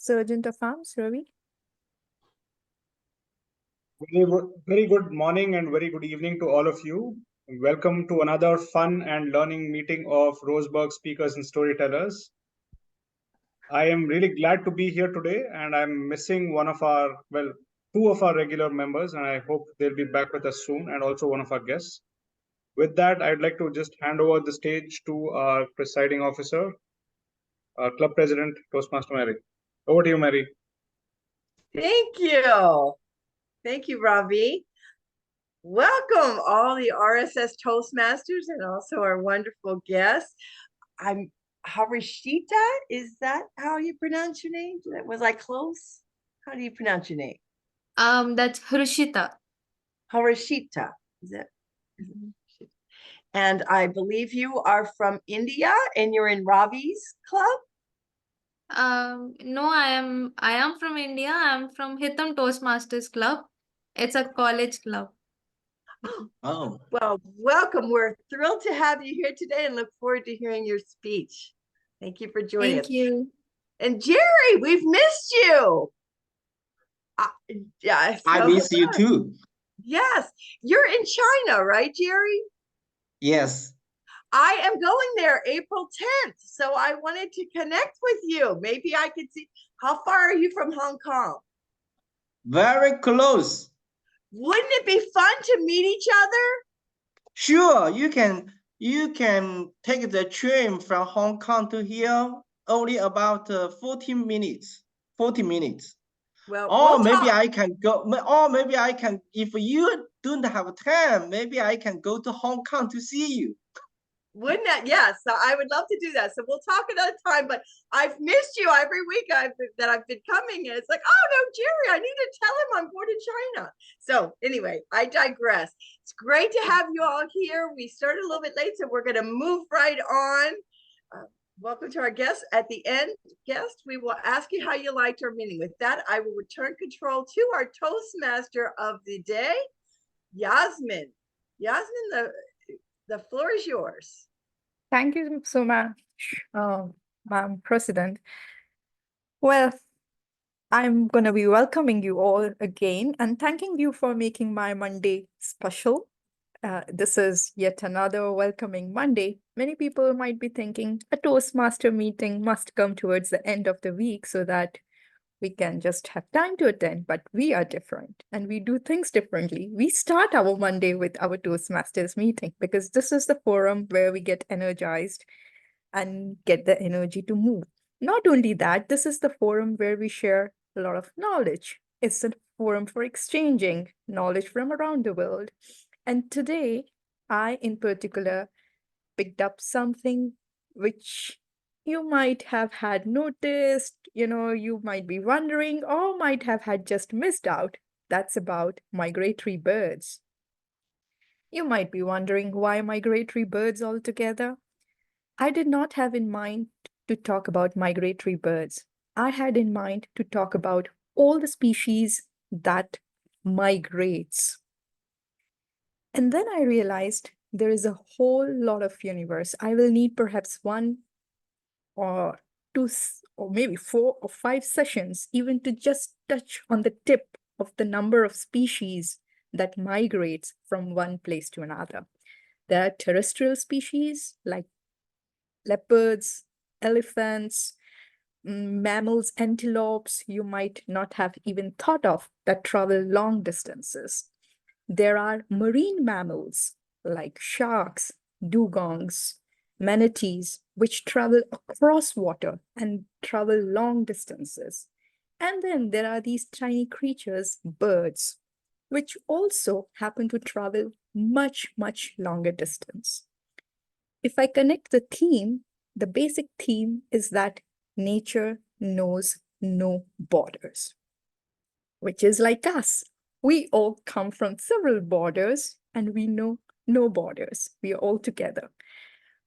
Sergeant of Arms, Ravi. Very good morning and very good evening to all of you. Welcome to another fun and learning meeting of Roseburg speakers and storytellers. I am really glad to be here today, and I'm missing two of our regular members, and I hope they'll be back with us soon, and also one of our guests. With that, I'd like to just hand over the stage to our presiding officer, our club president, Toastmaster Mary. Over to you, Mary. Thank you. Thank you, Ravi. Welcome all the RSS Toastmasters and also our wonderful guests. I'm Harishita. Is that how you pronounce your name? Was I close? How do you pronounce your name? That's Harishita. Harishita. Is it? And I believe you are from India and you're in Ravi's club? No, I am from India. I'm from Hitham Toastmasters Club. It's a college club. Oh, well, welcome. We're thrilled to have you here today and look forward to hearing your speech. Thank you for joining us. Thank you. And Jerry, we've missed you. Yeah, I miss you too. Yes, you're in China, right, Jerry? Yes. I am going there April 10th, so I wanted to connect with you. Maybe I could see, how far are you from Hong Kong? Very close. Wouldn't it be fun to meet each other? Sure, you can take the train from Hong Kong to here only about 40 minutes. Well, or maybe I can go, or maybe I can, if you don't have time, maybe I can go to Hong Kong to see you. Wouldn't that? Yes, so I would love to do that. So we'll talk another time, but I've missed you every week I've been coming, and it's like, oh no, Jerry, I need to tell him I'm going to China. So anyway, I digress. It's great to have you all here. We started a little bit late, so we're going to move right on. Welcome to our guests. At the end, guest, we will ask you how you liked our meeting. With that, I will return control to our Toastmaster of the day, Yasmin. Yasmin, the floor is yours. Thank you so much, Ma'am President. Well, I'm going to be welcoming you all again and thanking you for making my Monday special. This is yet another welcoming Monday. Many people might be thinking a Toastmaster meeting must come towards the end of the week so that we can just have time to attend, but we are different and we do things differently. We start our Monday with our Toastmasters meeting because this is the forum where we get energized and get the energy to move. Not only that, this is the forum where we share a lot of knowledge. It's a forum for exchanging knowledge from around the world. And today, I in particular picked up something which you might have had noticed, you might be wondering, or might have had just missed out. That's about migratory birds. You might be wondering why migratory birds altogether. I did not have in mind to talk about migratory birds. I had in mind to talk about all the species that migrates. And then I realized there is a whole lot of universe. I will need perhaps one or two or maybe 4 or 5 sessions even to just touch on the tip of the number of species that migrates from one place to another. There are terrestrial species like leopards, elephants, mammals, antelopes you might not have even thought of that travel long distances. There are marine mammals like sharks, dugongs, manatees, which travel across water and travel long distances. And then there are these tiny creatures, birds, which also happen to travel much, much longer distance. If I connect the theme, the basic theme is that nature knows no borders, which is like us. We all come from several borders and we know no borders. We are all together.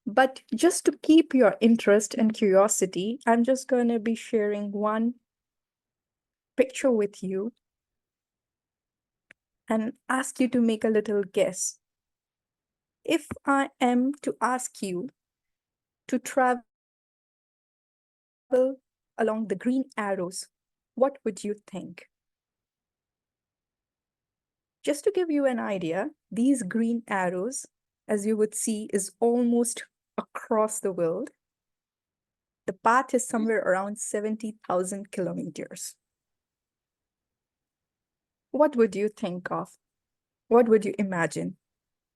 But just to keep your interest and curiosity, I'm just going to be sharing one picture with you and ask you to make a little guess. If I am to ask you to travel along the green arrows, what would you think? Just to give you an idea, these green arrows, as you would see, is almost across the world. The path is somewhere around 70,000 kilometers. What would you think of? What would you imagine?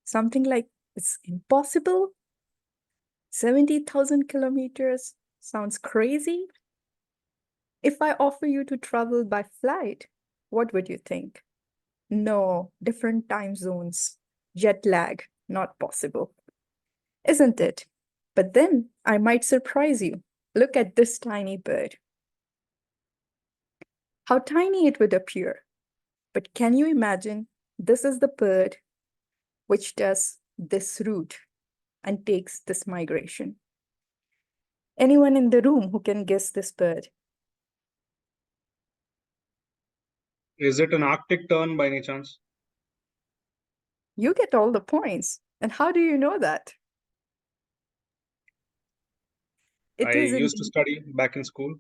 Something like it's impossible? 70,000 kilometers sounds crazy. If I offer you to travel by flight, what would you think? No, different time zones, jet lag, not possible. Isn't it? But then I might surprise you. Look at this tiny bird. How tiny it would appear. But can you imagine? This is the bird which does this route and takes this migration. Anyone in the room who can guess this bird? Is it an Arctic tern by any chance? You get all the points. And how do you know that? It I is used to indeed. study back in school.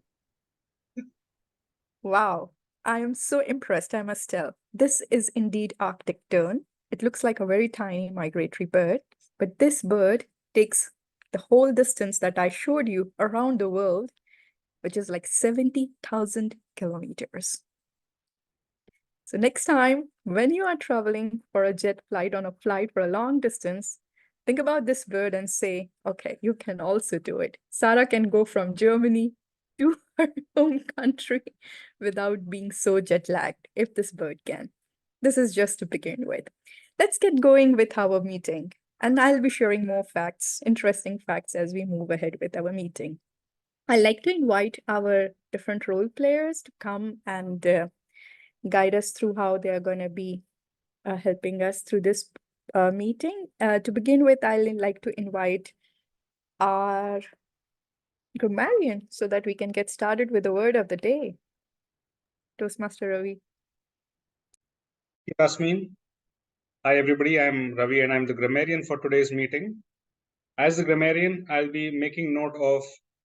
Wow, I am so impressed, I must tell. This is indeed Arctic tern. It looks like a very tiny migratory bird, but this bird takes the whole distance that I showed you around the world, which is like 70,000 kilometers. So next time, when you are traveling for a jet flight on a flight for a long distance, think about this bird and say, okay, you can also do it. Sarah can go from Germany to her home country without being so jet lagged, if this bird can. This is just to begin with. Let's get going with our meeting. And I'll be sharing more facts, interesting facts, as we move ahead with our meeting. I'd like to invite our different role players to come and guide us through how they're going to be helping us through this meeting. To begin with, I'd like to invite our grammarian so that we can get started with the word of the day. Toastmaster Ravi. Yasmin. Hi, everybody. I'm Ravi, and I'm the grammarian for today's meeting. As the grammarian, I'll be making note of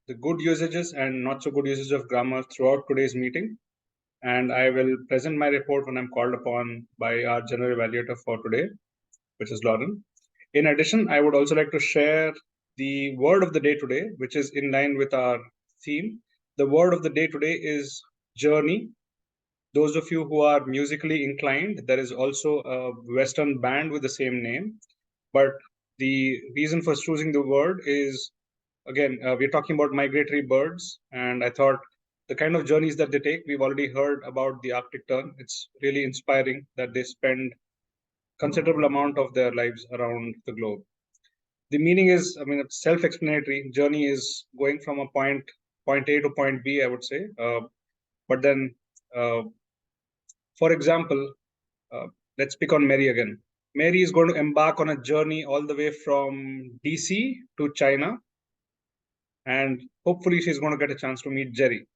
the good usages and not so good usages of grammar throughout today's meeting. And I will present my report when I'm called upon by our general evaluator for today, which is Lauren. In addition, I would also like to share the word of the day today, which is in line with our theme. The word of the day today is journey. Those of you who are musically inclined, there is also a Western band with the same name. But the reason for choosing the word is, again, we're talking about migratory birds. And I thought the kind of journeys that they take, we've already heard about the Arctic tern. It's really inspiring that they spend considerable amount of their lives around the globe. The meaning is, I mean, it's self-explanatory. Journey is going from a point A to point B, I would say. But then, for example, let's pick on Mary again. Mary is going to embark on a journey all the way from DC to China. And hopefully she's going to get a chance to meet Jerry.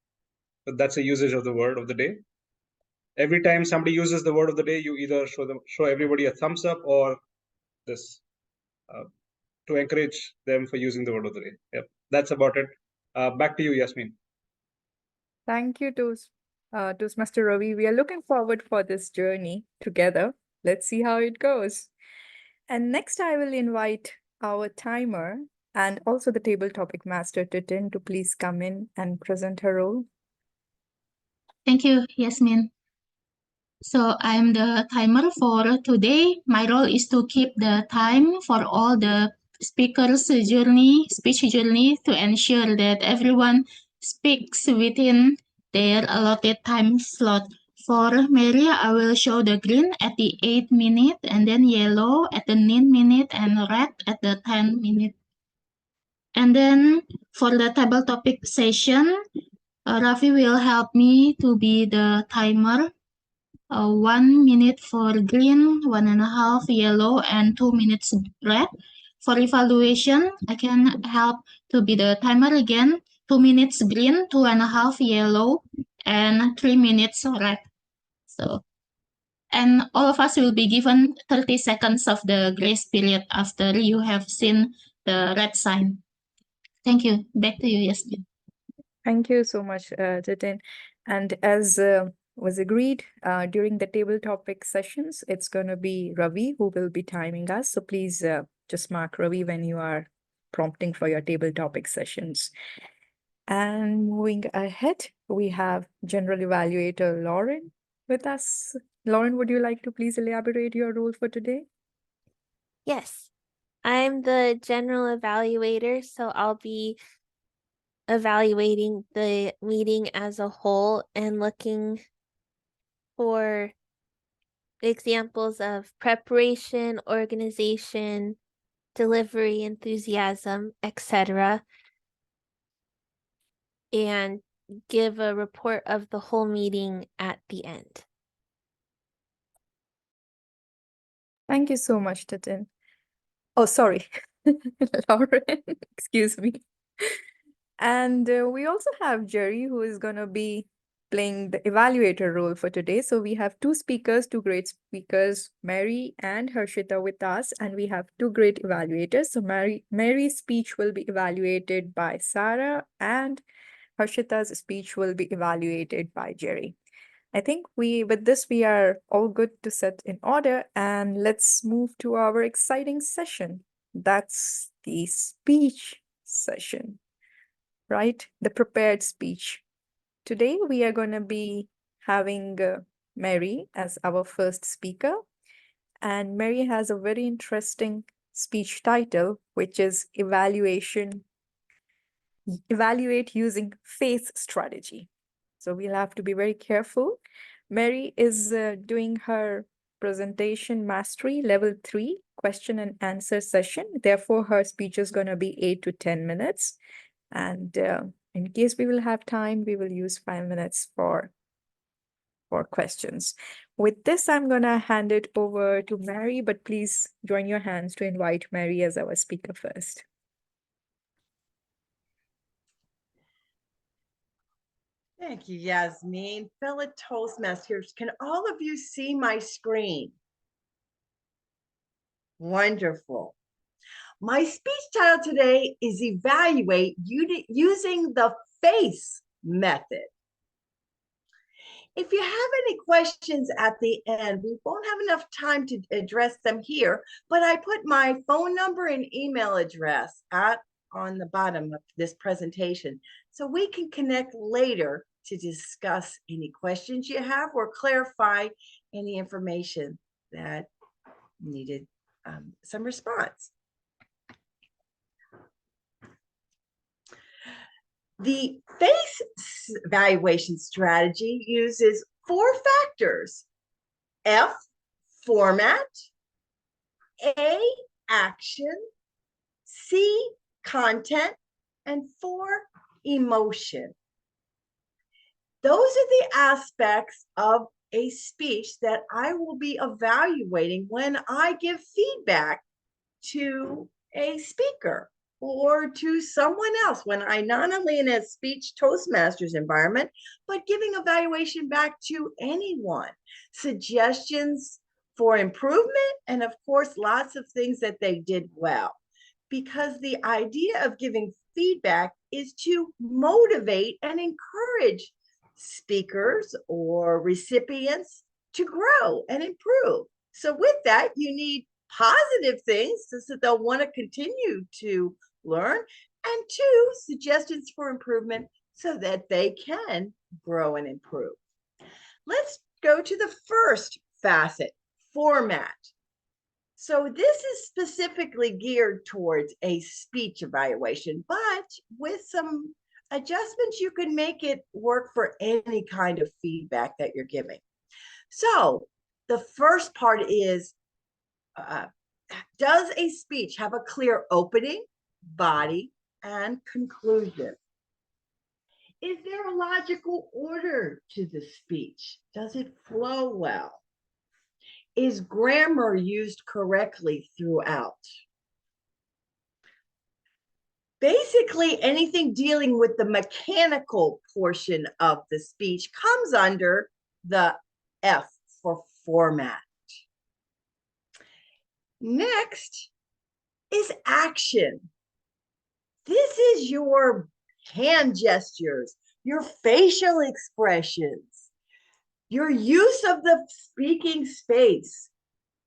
So that's a usage of the word of the day. Every time somebody uses the word of the day, you either show everybody a thumbs up or this to encourage them for using the word of the day. Yep, that's about it. Back to you, Yasmin. Thank you, Toastmaster Ravi. We are looking forward for this journey together. Let's see how it goes. And next, I will invite our timer and also the table topic master, Titin, to please come in and present her role. Thank you, Yasmin. So I'm the timer for today. My role is to keep the time for all the speakers' speech journey to ensure that everyone speaks within their allotted time slot. For Mary, I will show the green at the 8 minute, and then yellow at the 9 minute, and red at the 10 minute. And then for the table topic session, Rafi will help me to be the timer. 1 minute for green, 1.5 yellow, and 2 minutes red. For evaluation, I can help to be the timer again. 2 minutes green, 2.5 yellow, and 3 minutes red. So, and all of us will be given 30 seconds of the grace period after you have seen the red sign. Thank you. Back to you, Yasmin. Thank you so much, Jitin. And as was agreed during the table topic sessions, it's going to be Ravi who will be timing us. So please just mark Ravi when you are prompting for your table topic sessions. And moving ahead, we have General Evaluator Lauren with us. Lauren, would you like to please elaborate your role for today? Yes, I'm the general evaluator, so I'll be evaluating the meeting as a whole and looking for examples of preparation, organization, delivery, enthusiasm, etc., and give a report of the whole meeting at the end. Thank you so much, Jitin. Oh, sorry, Lauren, excuse me. And we also have Jerry, who is going to be playing the evaluator role for today. So we have two speakers, two great speakers, Mary and Harshita with us, and we have two great evaluators. So Mary's speech will be evaluated by Sarah, and Harshita's speech will be evaluated by Jerry. I think with this, we are all good to set in order, and let's move to our exciting session. That's the speech session, right? The prepared speech. Today, we are going to be having Mary as our first speaker. And Mary has a very interesting speech title, which is Evaluate Using Faith Strategy. So we'll have to be very careful. Mary is doing her presentation mastery level 3 question and answer session. Therefore, her speech is going to be 8 to 10 minutes. And in case we will have time, we will use 5 minutes for questions. With this, I'm going to hand it over to Mary, but please join your hands to invite Mary as our speaker first. Thank you, Yasmin. Fellow Toastmasters, can all of you see my screen? Wonderful. My speech title today is Evaluate Using the FACE method. If you have any questions at the end, we won't have enough time to address them here, but I put my phone number and email address on the bottom of this presentation, so we can connect later to discuss any questions you have or clarify any information that needed some response. The FACE evaluation strategy uses 4 factors: F, format; A, action; C, content; and 4, emotion. Those are the aspects of a speech that I will be evaluating when I give feedback to a speaker or to someone else, when I not only in a speech Toastmasters environment, but giving evaluation back to anyone, suggestions for improvement, and of course, lots of things that they did well. Because the idea of giving feedback is to motivate and encourage speakers or recipients to grow and improve. So with that, you need positive things so that they'll want to continue to learn, and 2, suggestions for improvement so that they can grow and improve. Let's go to the first facet, format. So this is specifically geared towards a speech evaluation, but with some adjustments, you can make it work for any kind of feedback that you're giving. So the first part is, does a speech have a clear opening, body, and conclusion? Is there a logical order to the speech? Does it flow well? Is grammar used correctly throughout? Basically, anything dealing with the mechanical portion of the speech comes under the F for format. Next is action. This is your hand gestures, your facial expressions, your use of the speaking space.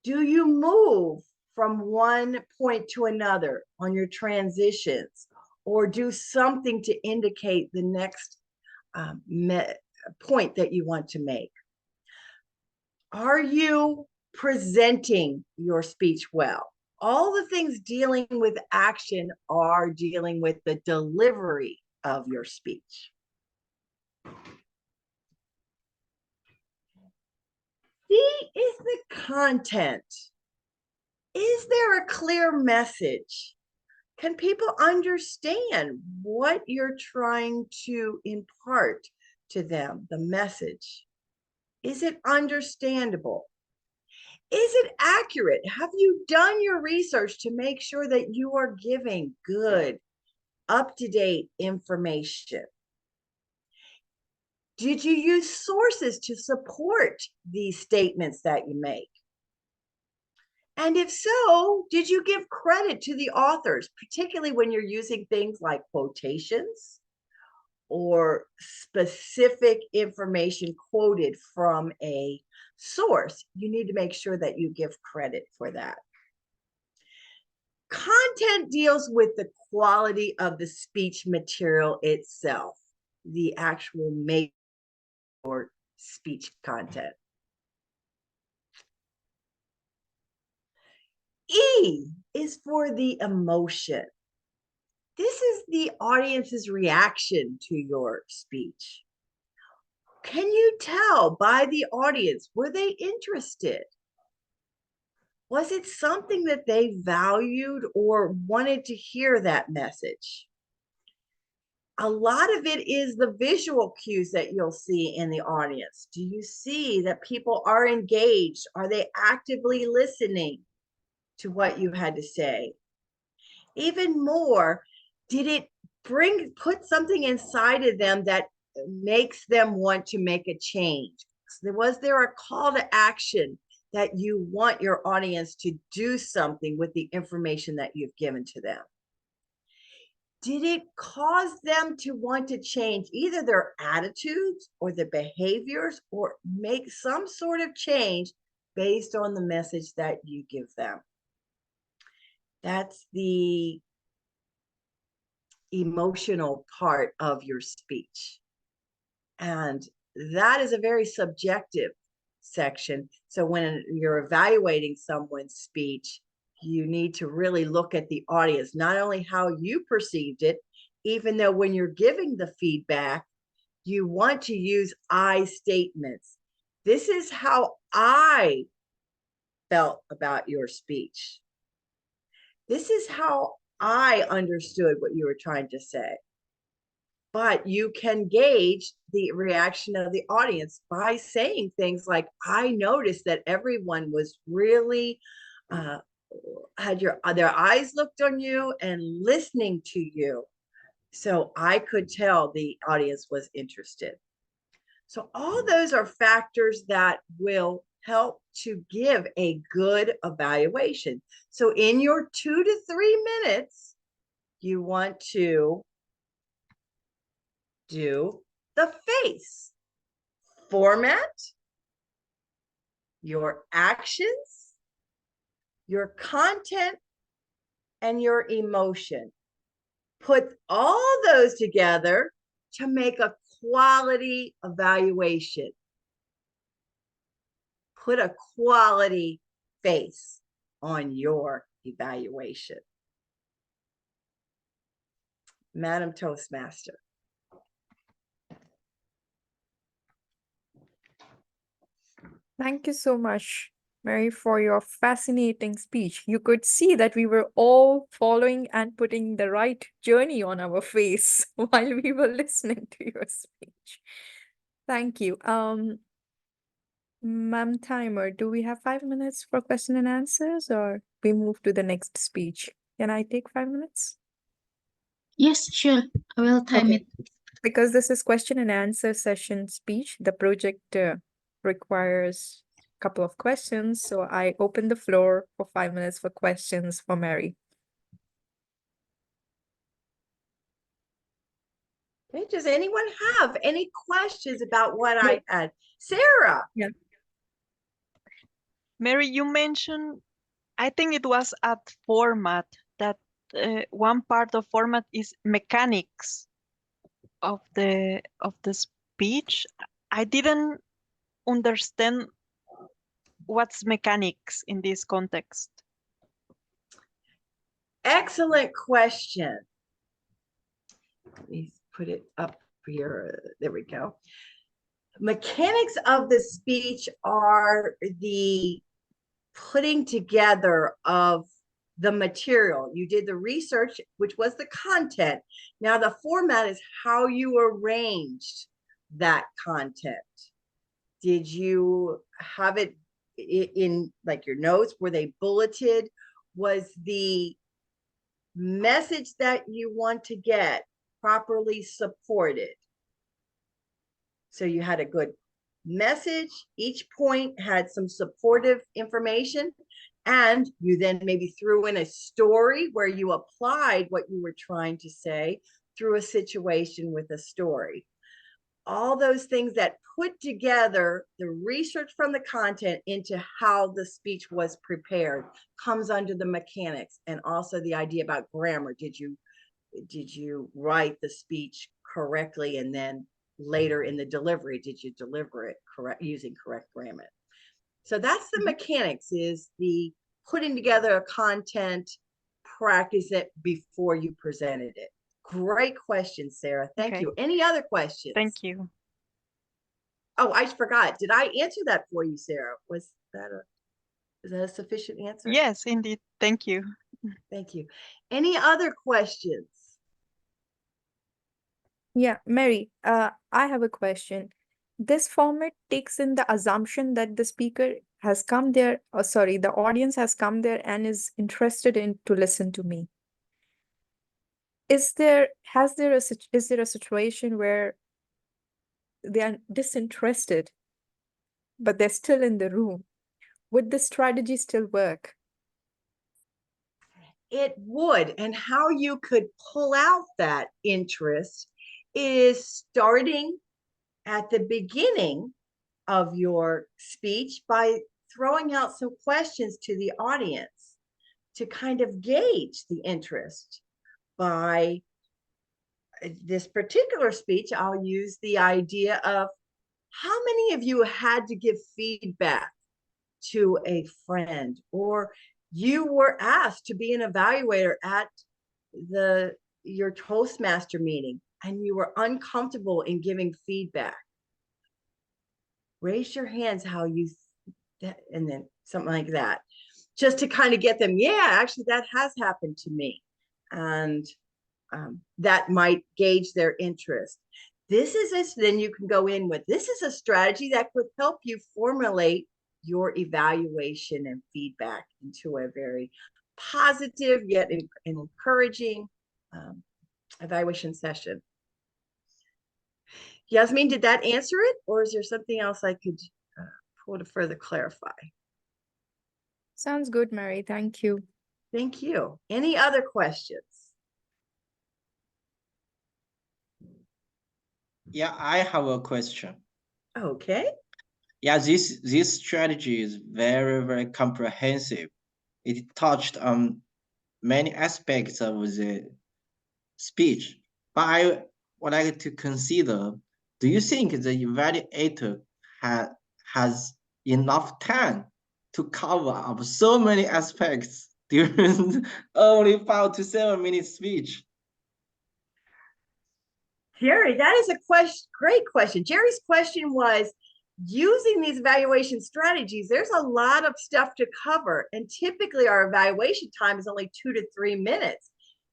Do you move from one point to another on your transitions, or do something to indicate the next point that you want to make? Are you presenting your speech well? All the things dealing with action are dealing with the delivery of your speech. C is the content. Is there a clear message? Can people understand what you're trying to impart to them, the message? Is it understandable? Is it accurate? Have you done your research to make sure that you are giving good, up-to-date information? Did you use sources to support these statements that you make? And if so, did you give credit to the authors, particularly when you're using things like quotations or specific information quoted from a source? You need to make sure that you give credit for that. Content deals with the quality of the speech material itself, the actual make or speech content. E is for the emotion. This is the audience's reaction to your speech. Can you tell by the audience, were they interested? Was it something that they valued or wanted to hear that message? A lot of it is the visual cues that you'll see in the audience. Do you see that people are engaged? Are they actively listening to what you had to say? Even more, did it put something inside of them that makes them want to make a change? Was there a call to action that you want your audience to do something with the information that you've given to them? Did it cause them to want to change either their attitudes or their behaviors or make some sort of change based on the message that you give them? That's the emotional part of your speech. And that is a very subjective section. So when you're evaluating someone's speech, you need to really look at the audience, not only how you perceived it, even though when you're giving the feedback, you want to use I statements. This is how I felt about your speech. This is how I understood what you were trying to say. But you can gauge the reaction of the audience by saying things like, I noticed that everyone was really had their eyes looked on you and listening to you. So I could tell the audience was interested. So all those are factors that will help to give a good evaluation. So in your 2 to 3 minutes, you want to do the face, format, your actions, your content, and your emotion. Put all those together to make a quality evaluation. Put a quality face on your evaluation. Madam Toastmaster. Thank you so much, Mary, for your fascinating speech. You could see that we were all following and putting the right journey on our face while we were listening to your speech. Thank you. Ma'am Timer, do we have 5 minutes for question and answers, or we move to the next speech? Can I take 5 minutes? Yes, sure. I will time Okay. it. Because this is question and answer session speech, the project requires a couple of questions. So I open the floor for 5 minutes for questions for Mary. Okay, does anyone have any questions about what I had? Sarah? Yeah. Mary, you mentioned, I think it was at format, that one part of format is mechanics of the speech. I didn't understand what's mechanics in this context. Excellent question. Let me put it up here. There we go. Mechanics of the speech are the putting together of the material. You did the research, which was the content. Now the format is how you arranged that content. Did you have it in like your notes? Were they bulleted? Was the message that you want to get properly supported? So you had a good message. Each point had some supportive information, and you then maybe threw in a story where you applied what you were trying to say through a situation with a story. All those things that put together the research from the content into how the speech was prepared comes under the mechanics, and also the idea about grammar. Did you write the speech correctly, and then later in the delivery, did you deliver it correct using correct grammar? So that's the mechanics, is the putting together a content, practice it before you presented it. Great question, Sarah. Thank Okay. you. Any other questions? Thank you. Oh, I forgot. Did I answer that for you, Sarah? Is that a sufficient answer? Yes, indeed. Thank you. Thank you. Any other questions? Yeah, Mary, I have a question. This format takes in the assumption that the speaker has come there, or sorry, the audience has come there and is interested in to listen to me. Is there a situation where they are disinterested, but they're still in the room? Would this strategy still work? It would. And how you could pull out that interest is starting at the beginning of your speech by throwing out some questions to the audience to kind of gauge the interest. By this particular speech, I'll use the idea of how many of you had to give feedback to a friend, or you were asked to be an evaluator at your Toastmaster meeting and you were uncomfortable in giving feedback. Raise your hands how you, and then something like that, just to kind of get them, yeah, actually that has happened to me. And that might gauge their interest. Then you can go in with, this is a strategy that could help you formulate your evaluation and feedback into a very positive yet an encouraging evaluation session. Yasmin, did that answer it, or is there something else I could pull to further clarify? Sounds good, Mary. Thank you. Thank you. Any other questions? Yeah, I have a question. Okay. Yeah, this strategy is very, very comprehensive. It touched on many aspects of the speech. But I would like to consider, do you think the evaluator has enough time to cover up so many aspects during only 5 to 7 minute speech? Jerry, that is a great question. Jerry's question was, using these evaluation strategies, there's a lot of stuff to cover, and typically our evaluation time is only 2 to 3 minutes.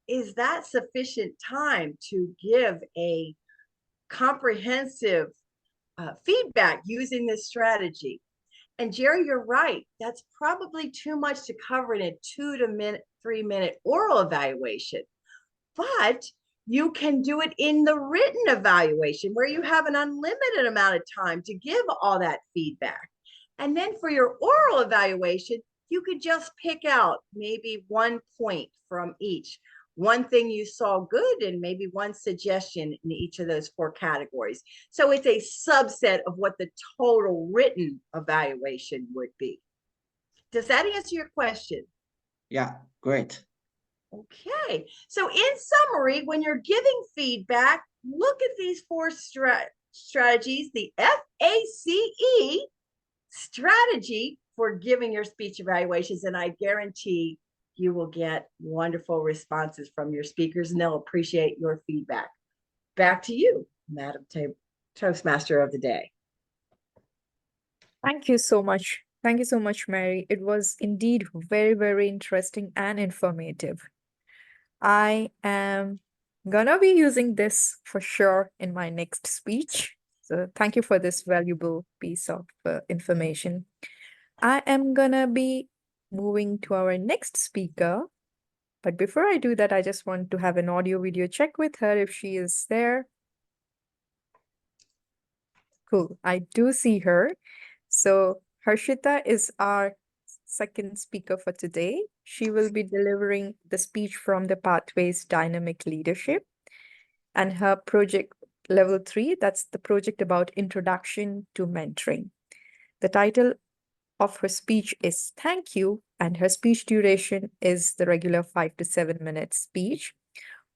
Is that sufficient time to give a comprehensive feedback using this strategy? And Jerry, you're right. That's probably too much to cover in a 2 to 3 minute oral evaluation. But you can do it in the written evaluation where you have an unlimited amount of time to give all that feedback. And then for your oral evaluation, you could just pick out maybe 1 point from each. one thing you saw good, and maybe one suggestion in each of those 4 categories. So it's a subset of what the total written evaluation would be. Does that answer your question? Yeah, great. Okay, so in summary, when you're giving feedback, look at these 4 strategies, the FACE strategy for giving your speech evaluations, and I guarantee you will get wonderful responses from your speakers and they'll appreciate your feedback. Back to you, Madam Toastmaster of the Day. Thank you so much. Thank you so much, Mary. It was indeed very, very interesting and informative. I am gonna be using this for sure in my next speech. So thank you for this valuable piece of information. I am gonna be moving to our next speaker. But before I do that, I just want to have an audio video check with her if she is there. Cool, I do see her. So Harshita is our second speaker for today. She will be delivering the speech from the Pathways Dynamic Leadership and her project level 3, that's the project about introduction to mentoring. The title of her speech is Thank You, and her speech duration is the regular 5 to 7 minute speech.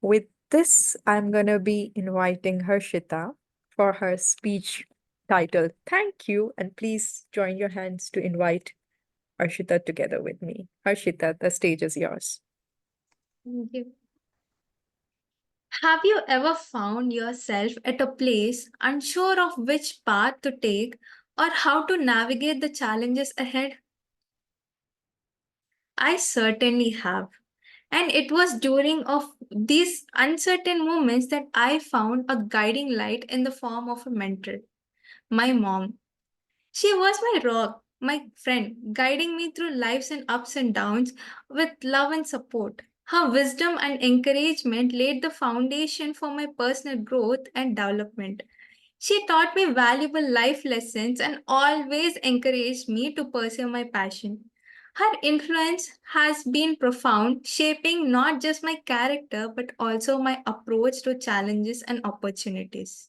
With this, I'm gonna be inviting Harshita for her speech titled Thank You, and please join your hands to invite Harshita together with me. Harshita, the stage is yours. Thank you. Have you ever found yourself at a place unsure of which path to take or how to navigate the challenges ahead? I certainly have. And it was during of these uncertain moments that I found a guiding light in the form of a mentor, my mom. She was my rock, my friend, guiding me through life's and ups and downs with love and support. Her wisdom and encouragement laid the foundation for my personal growth and development. She taught me valuable life lessons and always encouraged me to pursue my passion. Her influence has been profound, shaping not just my character but also my approach to challenges and opportunities.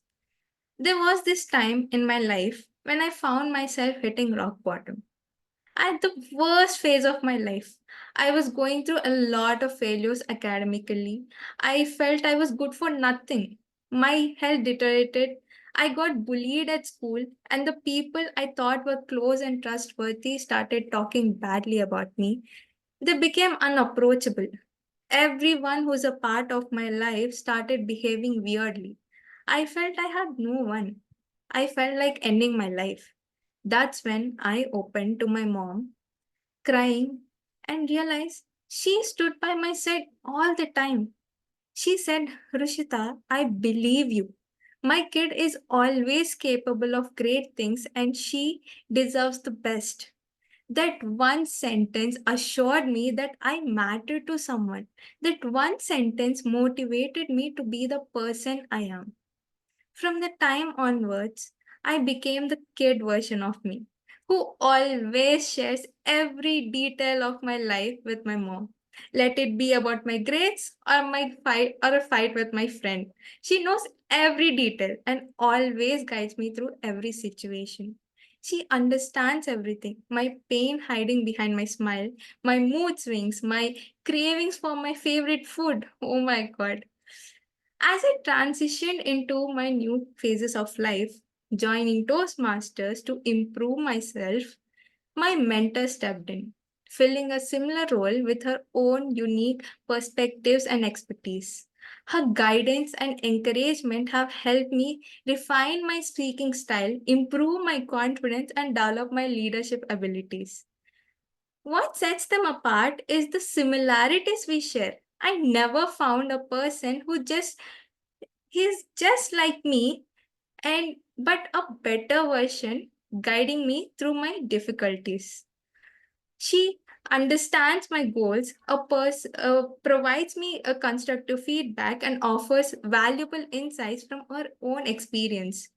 There was this time in my life when I found myself hitting rock bottom. At the worst phase of my life, I was going through a lot of failures academically. I felt I was good for nothing. My health deteriorated. I got bullied at school, and the people I thought were close and trustworthy started talking badly about me. They became unapproachable. Everyone who's a part of my life started behaving weirdly. I felt I had no one. I felt like ending my life. That's when I opened to my mom, crying, and realized she stood by my side all the time. She said, Rushita, I believe you. My kid is always capable of great things and she deserves the best. That one sentence assured me that I mattered to someone. That one sentence motivated me to be the person I am. From the time onwards, I became the kid version of me, who always shares every detail of my life with my mom. Let it be about my grades or my fight or a fight with my friend. She knows every detail and always guides me through every situation. She understands everything, my pain hiding behind my smile, my mood swings, my cravings for my favorite food. Oh my God. As I transitioned into my new phases of life, joining Toastmasters to improve myself, my mentor stepped in, filling a similar role with her own unique perspectives and expertise. Her guidance and encouragement have helped me refine my speaking style, improve my confidence, and develop my leadership abilities. What sets them apart is the similarities we share. I never found a person who he's just like me and but a better version guiding me through my difficulties. She understands my goals, provides me a constructive feedback and offers valuable insights from her own experience.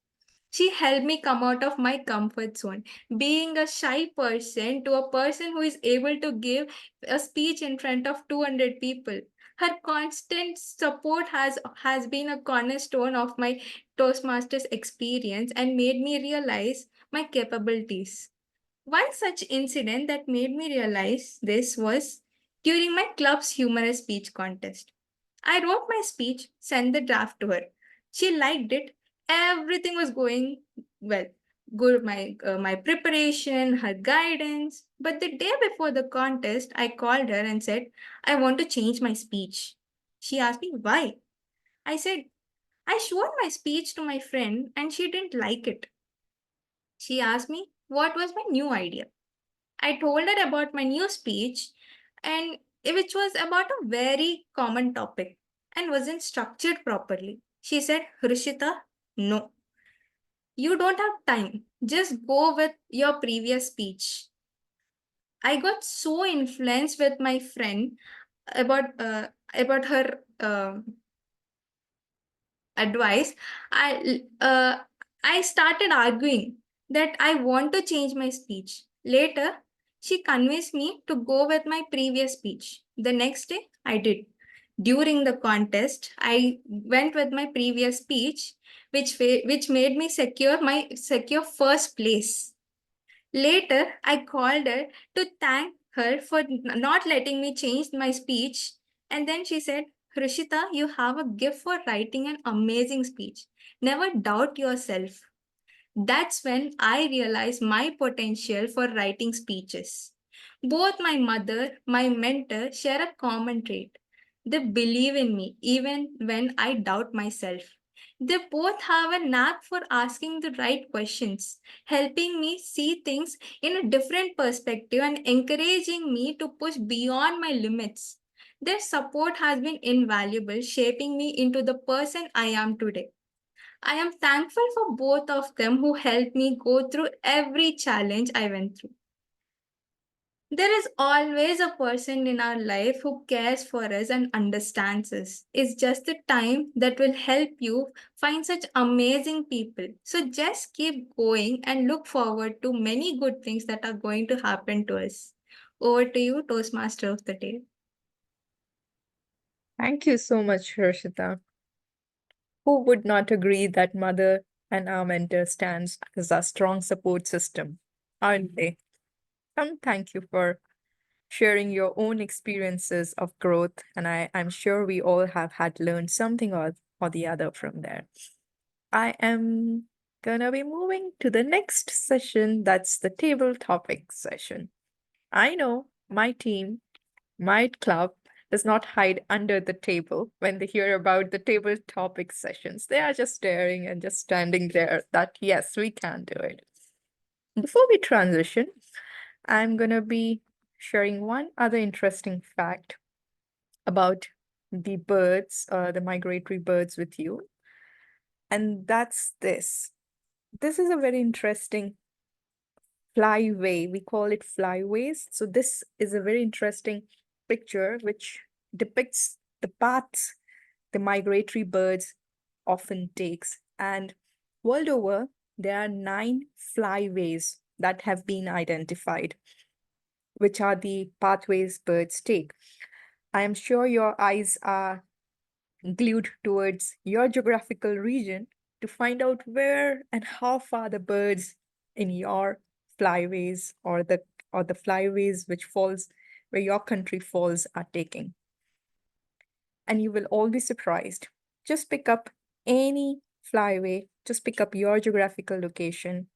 She helped me come out of my comfort zone, being a shy person to a person who is able to give a speech in front of 200 people. Her constant support has been a cornerstone of my Toastmasters experience and made me realize my capabilities. One such incident that made me realize this was during my club's humorous speech contest. I wrote my speech, sent the draft to her. She liked it. Everything was going well. Good, my preparation, her guidance. But the day before the contest, I called her and said, I want to change my speech. She asked me why. I said, I showed my speech to my friend and she didn't like it. She asked me what was my new idea. I told her about my new speech and which was about a very common topic and wasn't structured properly. She said, Rishita, no, you don't have time. Just go with your previous speech. I got so influenced with my friend about her advice. I started arguing that I want to change my speech. Later, she convinced me to go with my previous speech. The next day, I did. During the contest, I went with my previous speech, which made me secure first place. Later, I called her to thank her for not letting me change my speech. And then she said, Rishita, you have a gift for writing an amazing speech. Never doubt yourself. That's when I realized my potential for writing speeches. Both my mother, my mentor share a common trait. They believe in me even when I doubt myself. They both have a knack for asking the right questions, helping me see things in a different perspective and encouraging me to push beyond my limits. Their support has been invaluable, shaping me into the person I am today. I am thankful for both of them who helped me go through every challenge I went through. There is always a person in our life who cares for us and understands us. It's just the time that will help you find such amazing people. So just keep going and look forward to many good things that are going to happen to us. Over to you, Toastmaster of the Day. Thank you so much, Rishita. Who would not agree that mother and our mentor stands as a strong support system, aren't they? Thank you for sharing your own experiences of growth, and I'm sure we all have had learned something or the other from there. I am gonna be moving to the next session, that's the table topic session. I know my team, my club, does not hide under the table when they hear about the table topic sessions. They are just staring and just standing there that yes, we can do it. Before we transition, I'm gonna be sharing one other interesting fact about the birds, the migratory birds with you. And that's this. This is a very interesting flyway. We call it flyways. So this is a very interesting picture which depicts the paths the migratory birds often takes. And world over, there are 9 flyways that have been identified, which are the pathways birds take. I am sure your eyes are glued towards your geographical region to find out where and how far the birds in your flyways or the flyways which falls where your country falls are taking. And you will all be surprised. Just pick up any flyway, just pick up your geographical location,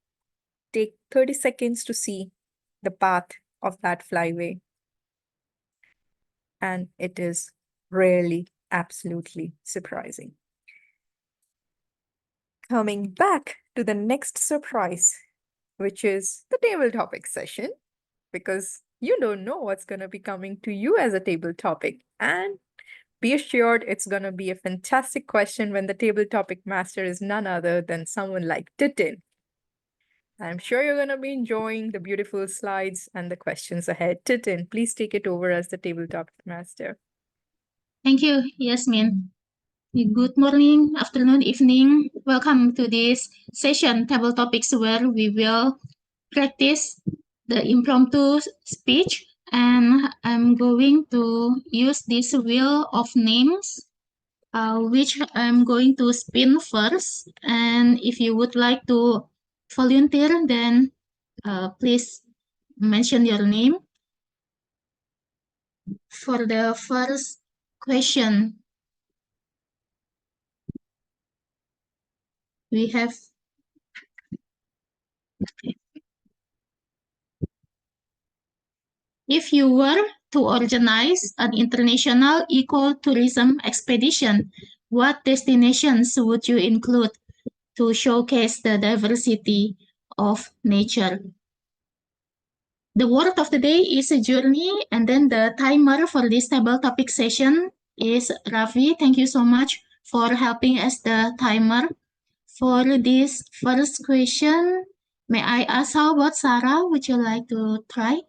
take 30 seconds to see the path of that flyway. And it is really absolutely surprising. Coming back to the next surprise, which is the table topic session, because you don't know what's going to be coming to you as a table topic. And be assured it's going to be a fantastic question when the table topic master is none other than someone like Titin. I'm sure you're going to be enjoying the beautiful slides and the questions ahead. Titin, please take it over as the table topic master. Thank you, Yasmin. Good morning, afternoon, evening. Welcome to this session, Table Topics, where we will practice the impromptu speech And I'm going to use this wheel of names, which I'm going to spin first. And if you would like to volunteer, then please mention your name. For the first question, we have if you were to organize an international ecotourism expedition, what destinations would you include to showcase the diversity of nature? The word of the day is a journey, and then the timer for this table topic session is Ravi. Thank you so much for helping us the timer. For this first question, may I ask how about Sarah? Would you like to try?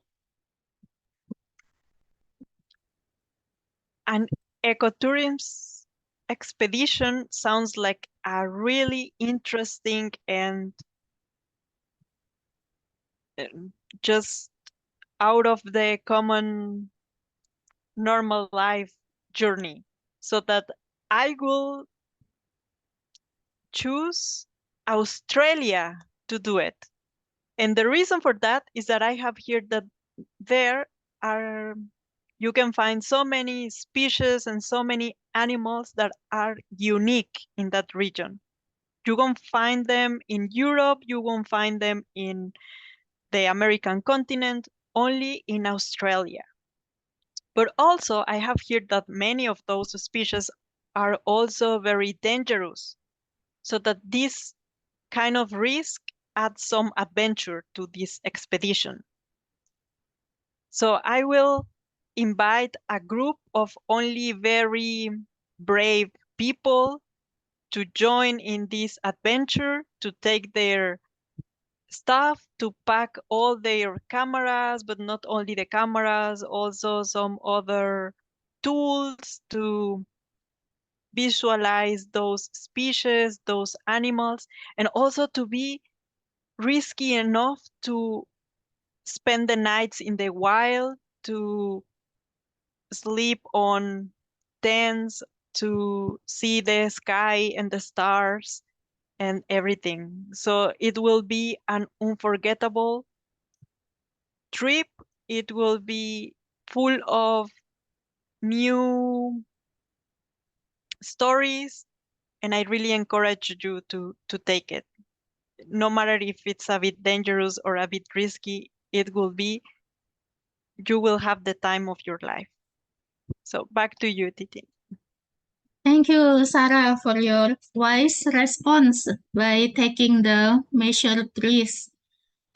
An ecotourism expedition sounds like a really interesting and just out of the common normal life journey, so that I will choose Australia to do it. And the reason for that is that I have heard that there are you can find so many species and so many animals that are unique in that region. You won't find them in Europe, you won't find them in the American continent, only in Australia. But also, I have heard that many of those species are also very dangerous, so that this kind of risk adds some adventure to this expedition. So I will invite a group of only very brave people to join in this adventure, to take their stuff, to pack all their cameras, but not only the cameras, also some other tools to visualize those species, those animals, and also to be risky enough to spend the nights in the wild, to sleep on tents, to see the sky and the stars and everything. So it will be an unforgettable trip. It will be full of new stories, and I really encourage you to take it. No matter if it's a bit dangerous or a bit risky, it will be, you will have the time of your life. So back to you, Titi. Thank you, Sarah, for your wise response by taking the measured risk.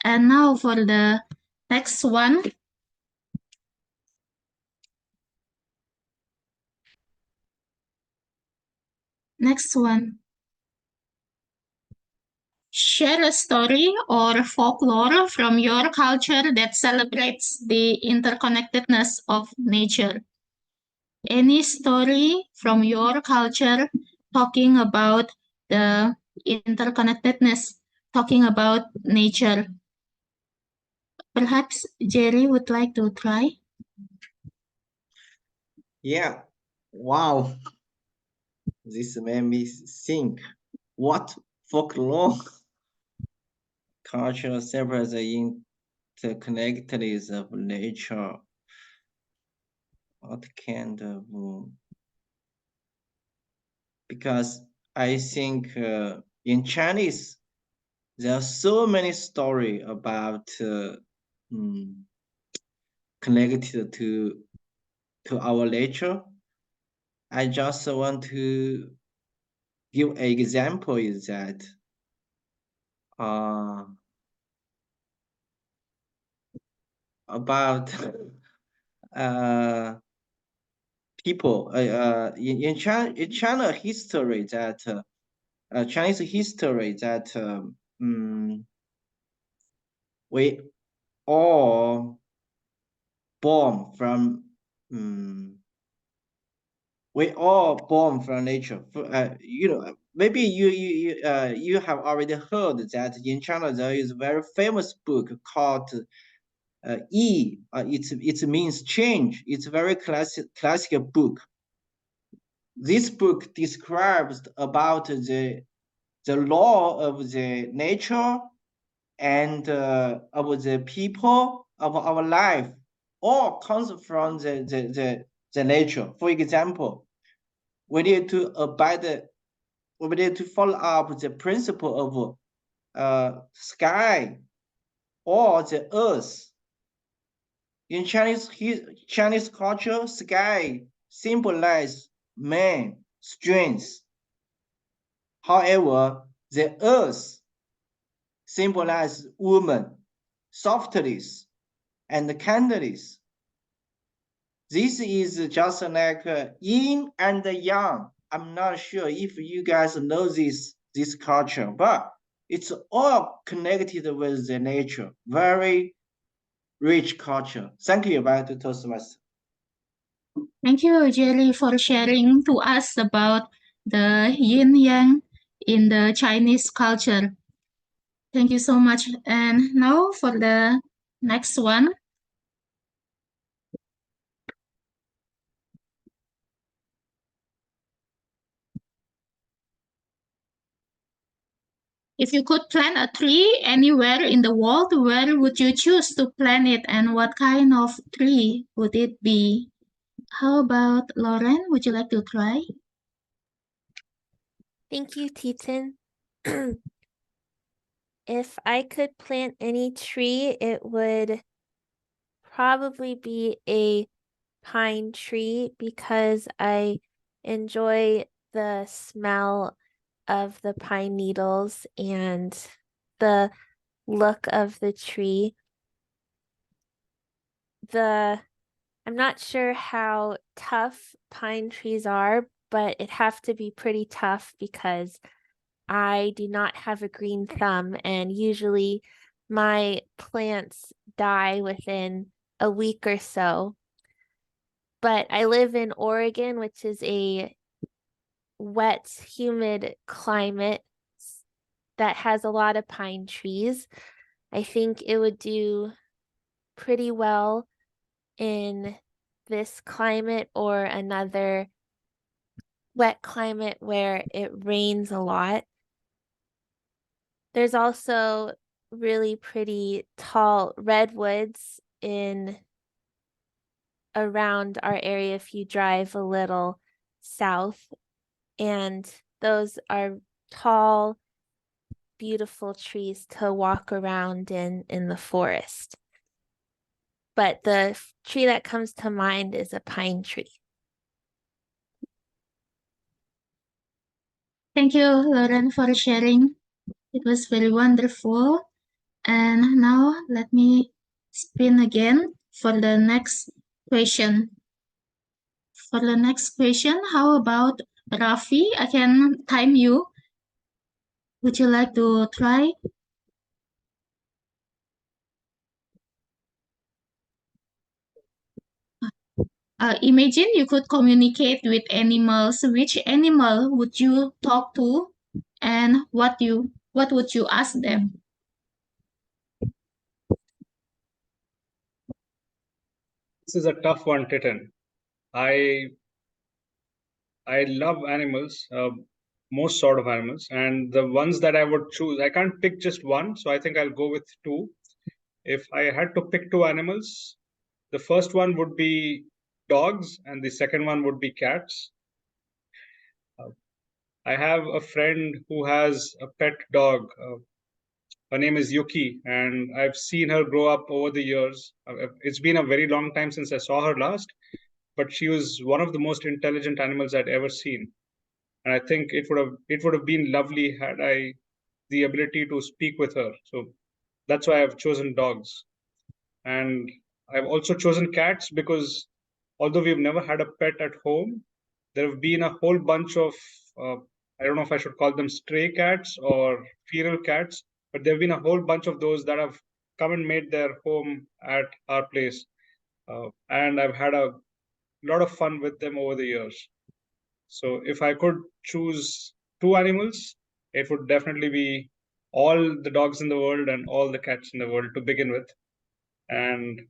And now for the next one. Next one. Share a story or folklore from your culture that celebrates the interconnectedness of nature. Any story from your culture talking about the interconnectedness, talking about nature. Perhaps Jerry would like to try? Yeah. Wow. This made me think. What folklore culture celebrates the interconnectedness of nature? What kind of because I think in Chinese there are so many stories about connected to our nature. I just want to give an example is that about people in China history that Chinese history that we all born from we all born from nature. You know, maybe you have already heard that in China there is a very famous book called it means change. It's a very classic book. This book describes about the law of the nature and of the people of our life. All comes from the nature. For example, we need to follow up the principle of sky or the earth. In Chinese culture, sky symbolizes man, strength. However, the earth symbolizes woman, softness, and kindness. This is just like yin and yang. I'm not sure if you guys know this culture, but it's all connected with the nature. Very rich culture. Thank you, back to Toastmasters. Thank you, Jerry, for sharing to us about the yin yang in the Chinese culture. Thank you so much. And now for the next one. If you could plant a tree anywhere in the world, where would you choose to plant it and what kind of tree would it be? How about Lauren? Would you like to try? Thank you, Titan. If I could plant any tree, it would probably be a pine tree because I enjoy the smell of the pine needles and the look of the tree. I'm not sure how tough pine trees are, but it have to be pretty tough because I do not have a green thumb, and usually my plants die within a week or so. But I live in Oregon, which is a wet, humid climate that has a lot of pine trees. I think it would do pretty well in this climate or another wet climate where it rains a lot. There's also really pretty tall redwoods in around our area if you drive a little south, and those are tall, beautiful trees to walk around in the forest. But the tree that comes to mind is a pine tree. Thank you, Lauren, for sharing. It was very wonderful. And now let me spin again for the next question. For the next question, how about Rafi? I can time you. Would you like to try? Imagine you could communicate with animals. Which animal would you talk to, and what would you ask them? This is a tough one, Titan. I love animals, most sort of animals, and the ones that I would choose, I can't pick just one, so I think I'll go with two. If I had to pick two animals, the first one would be dogs, and the second one would be cats. I have a friend who has a pet dog. Her name is Yuki, and I've seen her grow up over the years. It's been a very long time since I saw her last, but she was one of the most intelligent animals I'd ever seen. And I think it would have been lovely had I the ability to speak with her. So that's why I've chosen dogs. And I've also chosen cats because although we've never had a pet at home, there have been a whole bunch of I don't know if I should call them stray cats or feral cats, but there have been a whole bunch of those that have come and made their home at our place. And I've had a lot of fun with them over the years. So if I could choose two animals, it would definitely be all the dogs in the world and all the cats in the world to begin with. And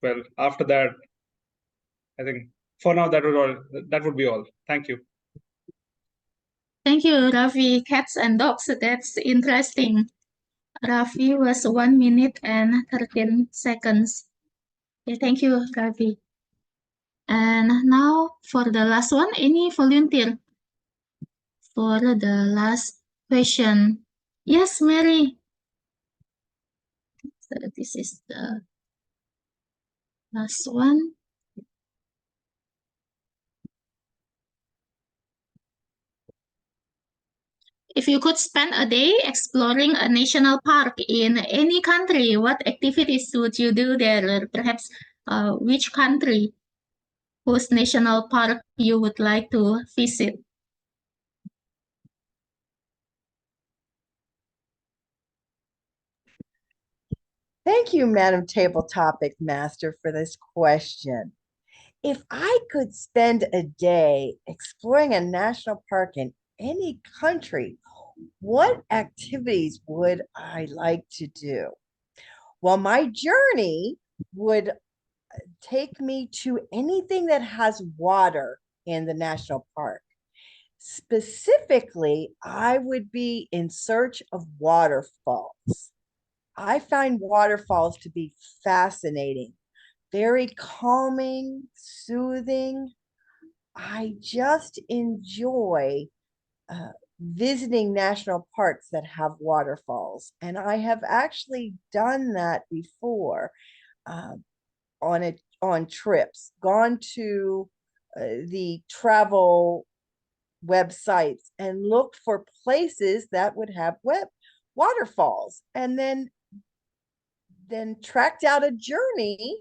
well, after that, I think for now that would be all. Thank you. Thank you, Ravi. Cats and dogs, that's interesting. Ravi was 1 minute and 13 seconds. Okay, thank you, Ravi. And now for the last one, any volunteer for the last question? Yes, Mary. So this is the last one. If you could spend a day exploring a national park in any country, what activities would you do there? Perhaps which country, whose national park you would like to visit? Thank you, Madam Table Topic Master, for this question. If I could spend a day exploring a national park in any country, what activities would I like to do? Well, my journey would take me to anything that has water in the national park. Specifically, I would be in search of waterfalls. I find waterfalls to be fascinating, very calming, soothing. I just enjoy visiting national parks that have waterfalls. And I have actually done that before on trips, gone to the travel websites and looked for places that would have waterfalls, and then tracked out a journey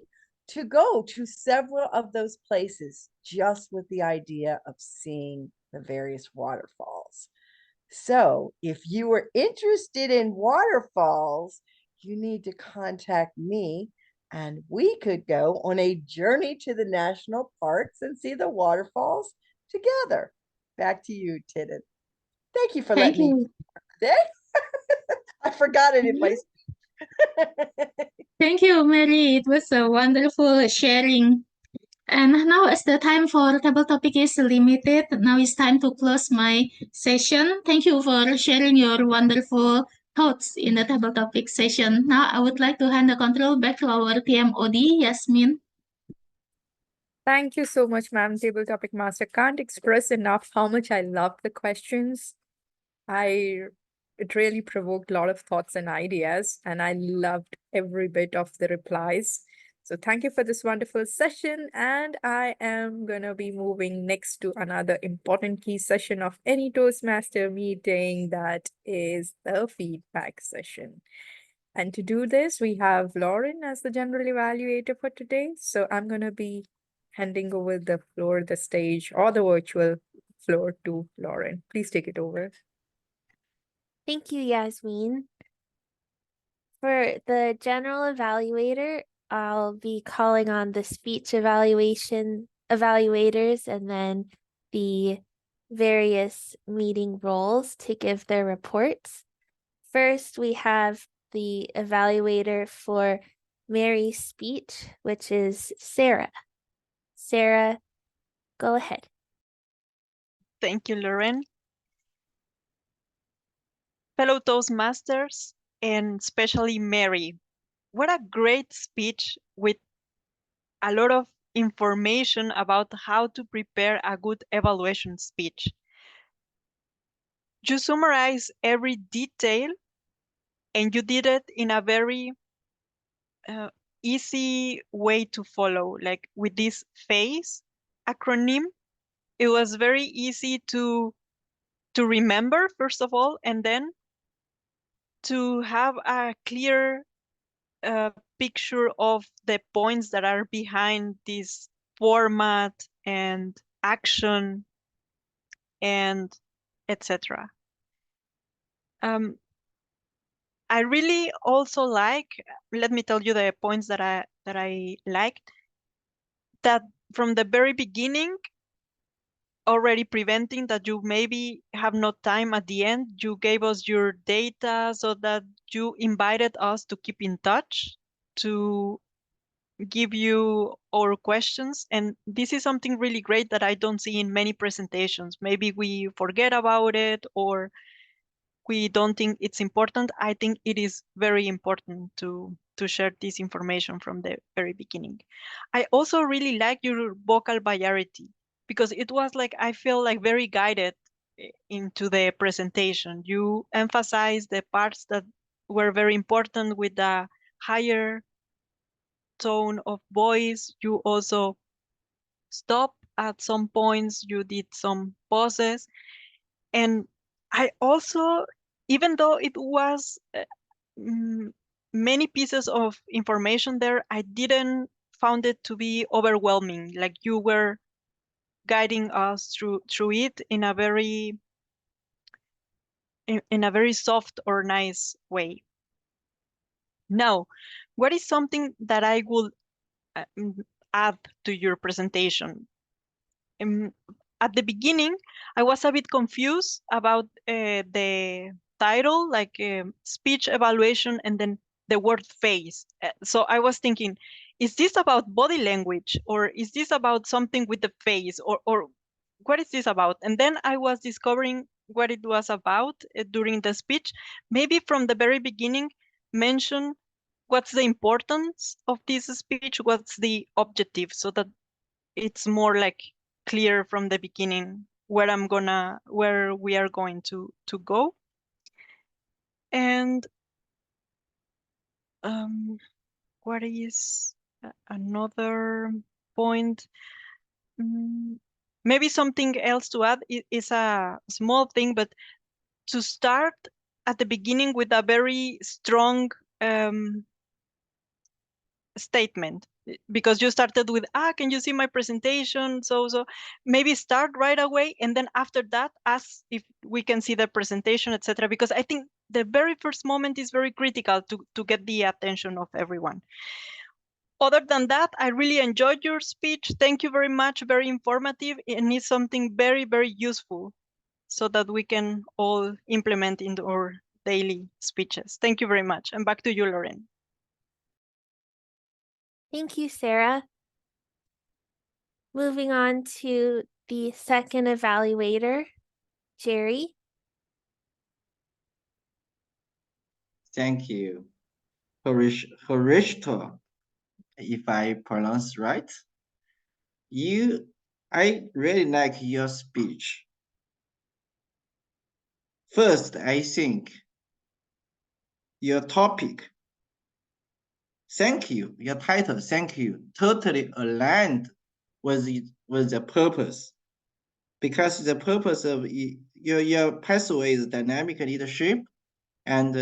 to go to several of those places just with the idea of seeing the various waterfalls. So if you were interested in waterfalls, you need to contact me and we could go on a journey to the national parks and see the waterfalls together. Back to you, Titten. Thank you for Thank letting me you. today. I forgot it in my Thank you, Mary. It was a wonderful sharing. And now, as the time for table topic is limited, now it's time to close my session. Thank you for sharing your wonderful thoughts in the table topic session. Now, I would like to hand the control back to our TMOD, Yasmin. Thank you so much, ma'am. Table Topic Master. Can't express enough how much I love the questions. It really provoked a lot of thoughts and ideas, and I loved every bit of the replies. So thank you for this wonderful session. And I am going to be moving next to another important key session of any Toastmaster meeting, that is the feedback session. And to do this, we have Lauren as the general evaluator for today. So I'm going to be handing over the floor, the stage, or the virtual floor to Lauren. Please take it over. Thank you, Yasmin. For the general evaluator, I'll be calling on the speech evaluators and then the various meeting roles to give their reports. First, we have the evaluator for Mary's speech, which is Sarah. Sarah, go ahead. Thank you, Lauren. Fellow Toastmasters, and especially Mary, what a great speech with a lot of information about how to prepare a good evaluation speech. You summarize every detail and you did it in a very easy way to follow, like with this FACE acronym. It was very easy to remember, first of all, and then to have a clear picture of the points that are behind this format and action and etc. I really also like, let me tell you the points that I liked, that from the very beginning, already preventing that you maybe have no time at the end, you gave us your data so that you invited us to keep in touch, to give you our questions. And this is something really great that I don't see in many presentations. Maybe we forget about it or we don't think it's important. I think it is very important to share this information from the very beginning. I also really like your vocal variety because it was like I feel like very guided into the presentation. You emphasize the parts that were very important with the higher tone of voice. You also stop at some points. You did some pauses. And I also, even though it was mm, many pieces of information there, I didn't found it to be overwhelming. Like you were guiding us through it in a very in a very soft or nice way. Now, what is something that I will add to your presentation? Um, at the beginning, I was a bit confused about the title, like speech evaluation, and then the word face. So I was thinking, is this about body language, or is this about something with the face, or what is this about? And then I was discovering what it was about during the speech. Maybe from the very beginning, mention what's the importance of this speech, what's the objective, so that it's more like clear from the beginning where we are going to go. And what is another point? Maybe something else to add is a small thing, but to start at the beginning with a very strong statement, because you started with, can you see my presentation? So maybe start right away, and then after that ask if we can see the presentation, etc. Because I think the very first moment is very critical to get the attention of everyone. Other than that, I really enjoyed your speech. Thank you very much. Very informative, and it's something very, very useful so that we can all implement in our daily speeches. Thank you very much. And back to you, Lauren. Thank you, Sarah. Moving on to the second evaluator, Jerry. Thank you. Horishto, if I pronounce right. I really like your speech. First, I think your topic, thank you, your title, thank you, totally aligned with the purpose. Because the purpose of your pathway is dynamic leadership, and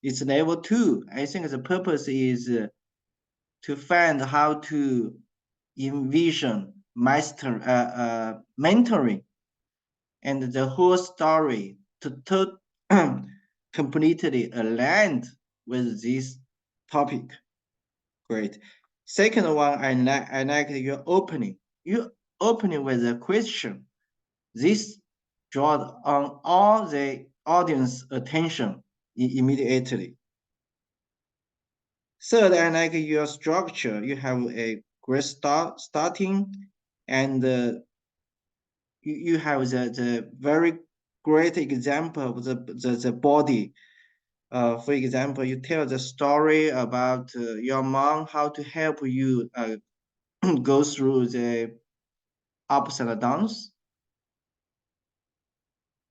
it's level 2. I think the purpose is to find how to envision mentoring and the whole story to completely aligned with this topic. Great. Second one, I like your opening. You opening with a question. This draws on all the audience attention immediately. Third, I like your structure. You have a great starting, and you have the very great example of the body. For example, you tell the story about your mom, how to help you go through the ups and downs.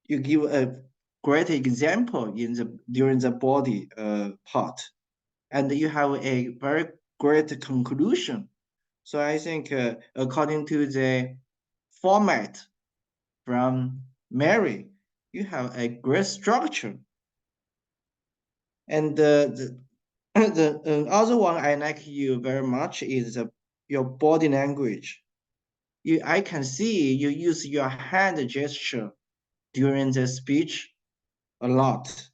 You give a great example during the body part, and you have a very great conclusion. So I think according to the format from Mary, you have a great structure. And the other one I like you very much is your body language. I can see you use your hand gesture during the speech a lot.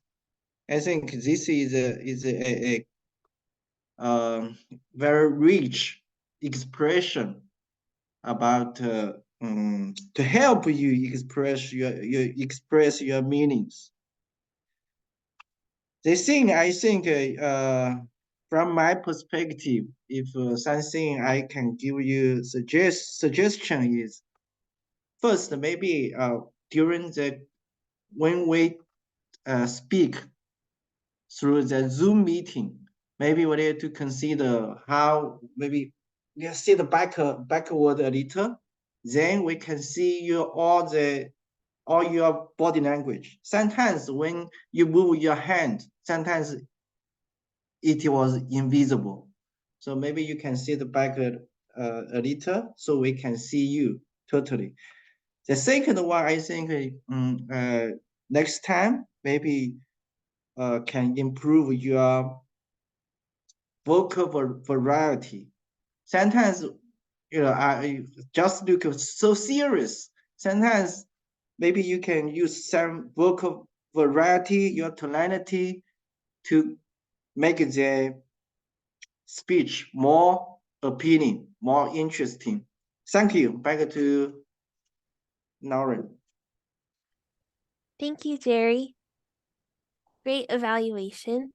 I think this is a very rich expression about to help you express your meanings. The thing I think from my perspective, if something I can give you suggestion is first maybe during the when we speak through the Zoom meeting, maybe we need to consider how maybe you see the backward a little, then we can see all your body language. Sometimes when you move your hand, sometimes it was invisible. So maybe you can see the back a little, so we can see you totally. The second one, I think next time maybe can improve your vocal variety. Sometimes, I just look so serious. Sometimes maybe you can use some vocal variety, your tonality to make the speech more appealing, more interesting. Thank you. Back to Lauren. Thank you, Jerry. Great evaluation.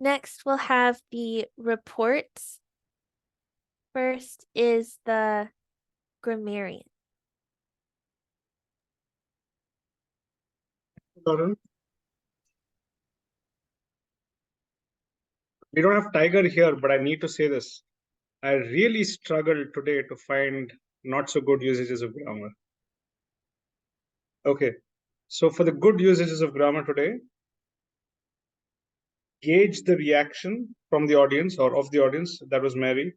Next, we'll have the reports. First is the grammarian. Lauren? We don't have Tiger here, but I need to say this. I really struggled today to find not so good usages of grammar. Okay, so for the good usages of grammar today, gauge the reaction from the audience or of the audience. That was Mary.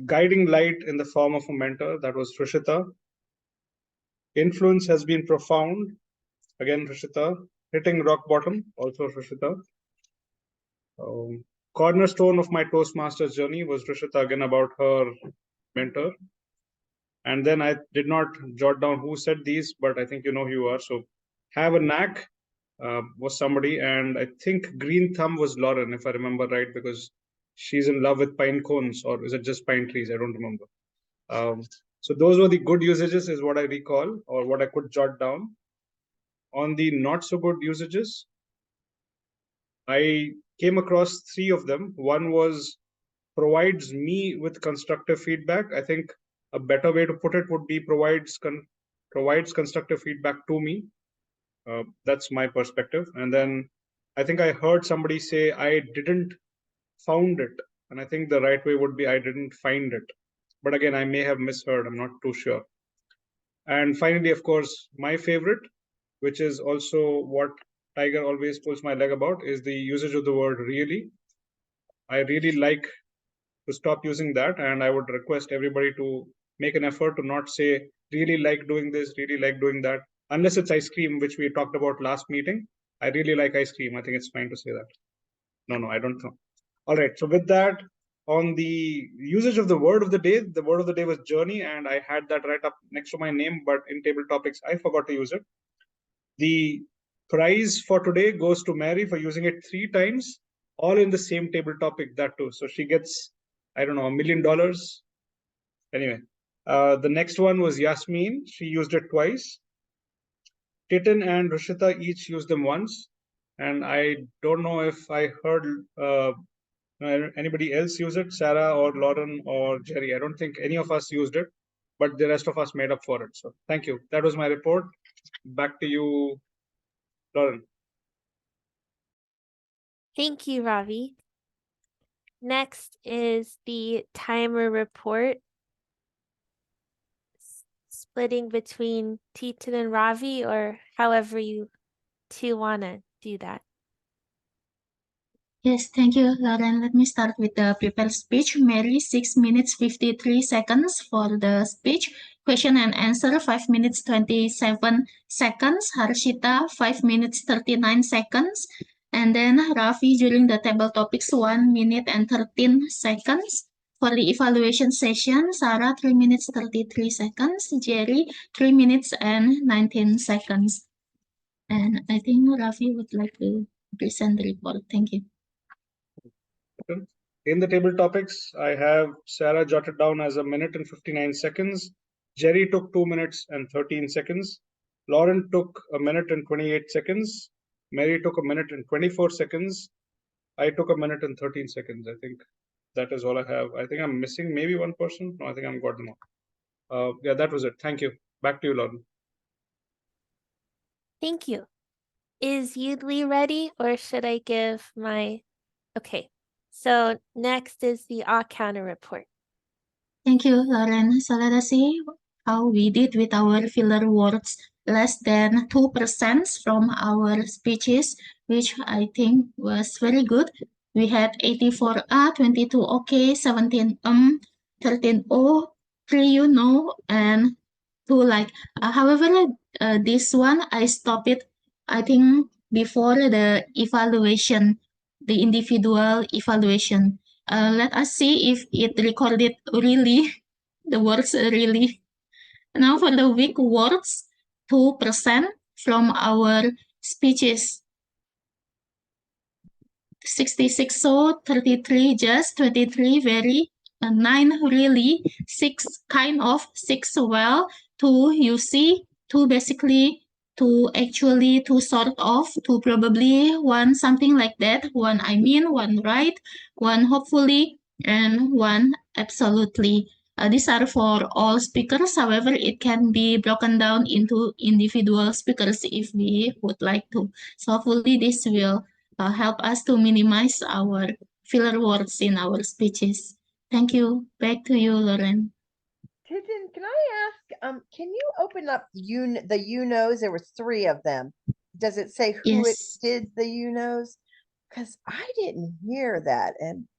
Guiding light in the form of a mentor. That was Rishita. Influence has been profound. Again, Rishita. Hitting rock bottom. Also Rishita. Cornerstone of my Toastmasters journey was Rishita, again about her mentor. And then I did not jot down who said these, but I think you know who you are. So have a knack was somebody, and I think green thumb was Lauren, if I remember right, because she's in love with pine cones, or is it just pine trees? I don't remember. So those were the good usages, is what I recall, or what I could jot down. On the not so good usages, I came across 3 of them. One was provides me with constructive feedback. I think a better way to put it would be provides constructive feedback to me. That's my perspective. And then I think I heard somebody say I didn't found it, and I think the right way would be I didn't find it. But again, I may have misheard. I'm not too sure. And finally, of course, my favorite, which is also what Tiger always pulls my leg about, is the usage of the word really. I really like to stop using that, and I would request everybody to make an effort to not say really like doing this, really like doing that, unless it's ice cream, which we talked about last meeting. I really like ice cream. I think it's fine to say that. No, I don't know. All right, so with that, on the usage of the word of the day was journey, and I had that right up next to my name, but in table topics, I forgot to use it. The prize for today goes to Mary for using it 3 times, all in the same table topic, that too. So she gets, I don't know, $1 million. Anyway, the next one was Yasmin. She used it twice. Titan and Rishita each used them once. And I don't know if I heard anybody else use it, Sarah or Lauren or Jerry. I don't think any of us used it, but the rest of us made up for it. So thank you. That was my report. Back to you, Lauren. Thank you, Ravi. Next is the timer report. Splitting between Titan and Ravi, or however you 2 want to do that. Yes, thank you, Lauren. Let me start with the prepared speech. Mary, 6 minutes 53 seconds for the speech. Question and answer, 5 minutes 27 seconds. Harshita, 5 minutes 39 seconds. And then Ravi during the table topics, 1 minute and 13 seconds. For the evaluation session, Sarah, 3 minutes 33 seconds. Jerry, 3 minutes and 19 seconds. And I think Ravi would like to present the report. Thank you. In the table topics, I have Sarah jotted down as 1 minute and 59 seconds. Jerry took 2 minutes and 13 seconds. Lauren took 1 minute and 28 seconds. Mary took a minute and 24 seconds. I took a minute and 13 seconds. I think that is all I have. I think I'm missing maybe one person. No, I think I've got them all. Yeah, that was it. Thank you. Back to you, Lauren. Thank you. Is Yudli ready, or should I give my... Okay, so next is the counter report. Thank you, Lauren. So let us see how we did with our filler words. Less than 2% from our speeches, which I think was very good. We had 84 22 okay, 17 13 oh, 3 you know, and 2 like. However, this one I stopped it, I think, before the evaluation, the individual evaluation. Let us see if it recorded really the words really. Now for the weak words, 2% from our speeches. 66 so, 33 just, 23 very, 9 really, 6 kind of, 6 well, 2 you see, 2 basically, 2 actually, 2 sort of, 2 probably, 1 something like that, 1 I mean, 1 right, 1 hopefully, and 1 absolutely. These are for all speakers. However, it can be broken down into individual speakers if we would like to. So hopefully this will help us to minimize our filler words in our speeches. Thank you. Back to you, Lauren. Tintin, can I ask, can you open up the you knows? There were 3 of them. Does it say who it Yes. did the you knows? Because I didn't hear that, and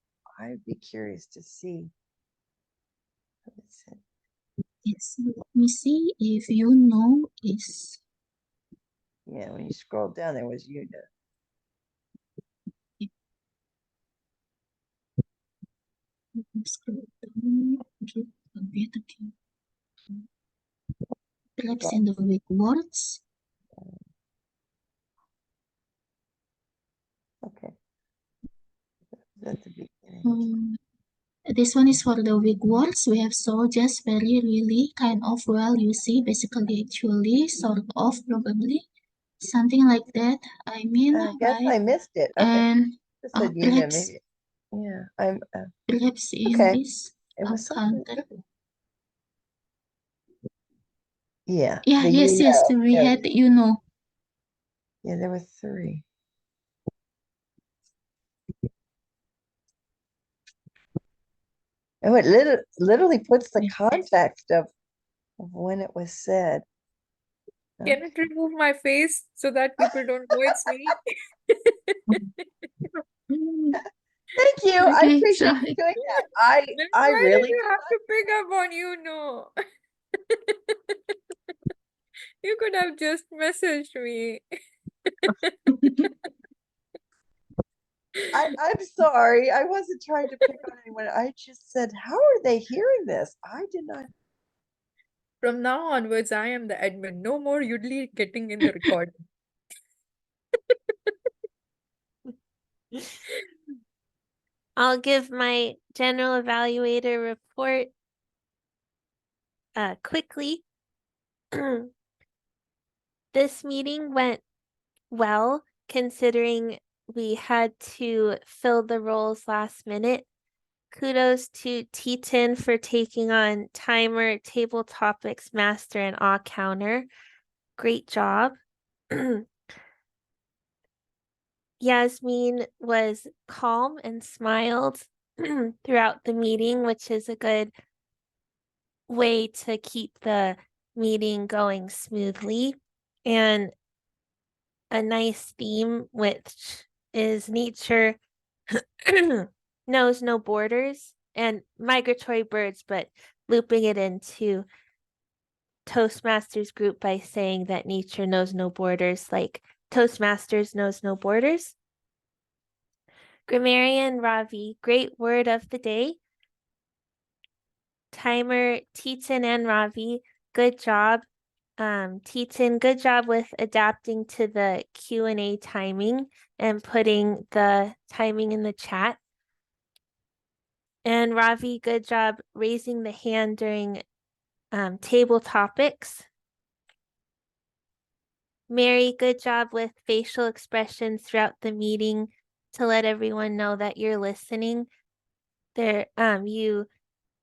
I'd be curious to see. What it said. Yes. Let me see if you know is. Yeah, when you scroll down, there was you know. Scroll down. Get a bit again. Perhaps in the weak words. Okay. That's the beginning. This one is for the weak words. We have so, just, very, really, kind of, well, you see, basically, actually, sort of, probably, something like that. I mean, I guess right? I missed it. Okay. And Just said you know, perhaps, maybe. Yeah, I'm. perhaps in Okay. this It was something. counter. Yeah. Yeah, the yes, you yes, know. we had, you know. Yeah, there were 3. Oh, it literally puts the Yeah. context of when it was said. Can it remove my face so that people don't know it's me? Thank you. I Okay, appreciate so you doing that. Then I why really did you do have to pick up on you know? You could have just messaged me. I'm sorry. I wasn't trying to pick on anyone. I just said, how are they hearing this? I did not. From now onwards, I am the admin. No more Yudli getting in the recording. I'll give my general evaluator report quickly. This meeting went well, considering we had to fill the roles last minute. Kudos to T10 for taking on timer, table topics, master, and counter. Great job. Yasmin was calm and smiled throughout the meeting, which is a good way to keep the meeting going smoothly. And a nice theme, which is nature knows no borders, and migratory birds, but looping it into Toastmasters group by saying that nature knows no borders, like Toastmasters knows no borders. Grammarian Ravi, great word of the day. Timer, Titan and Ravi, good job. Titan, good job with adapting to the Q&A timing and putting the timing in the chat. And Ravi, good job raising the hand during table topics. Mary, good job with facial expressions throughout the meeting to let everyone know that you're listening. There, you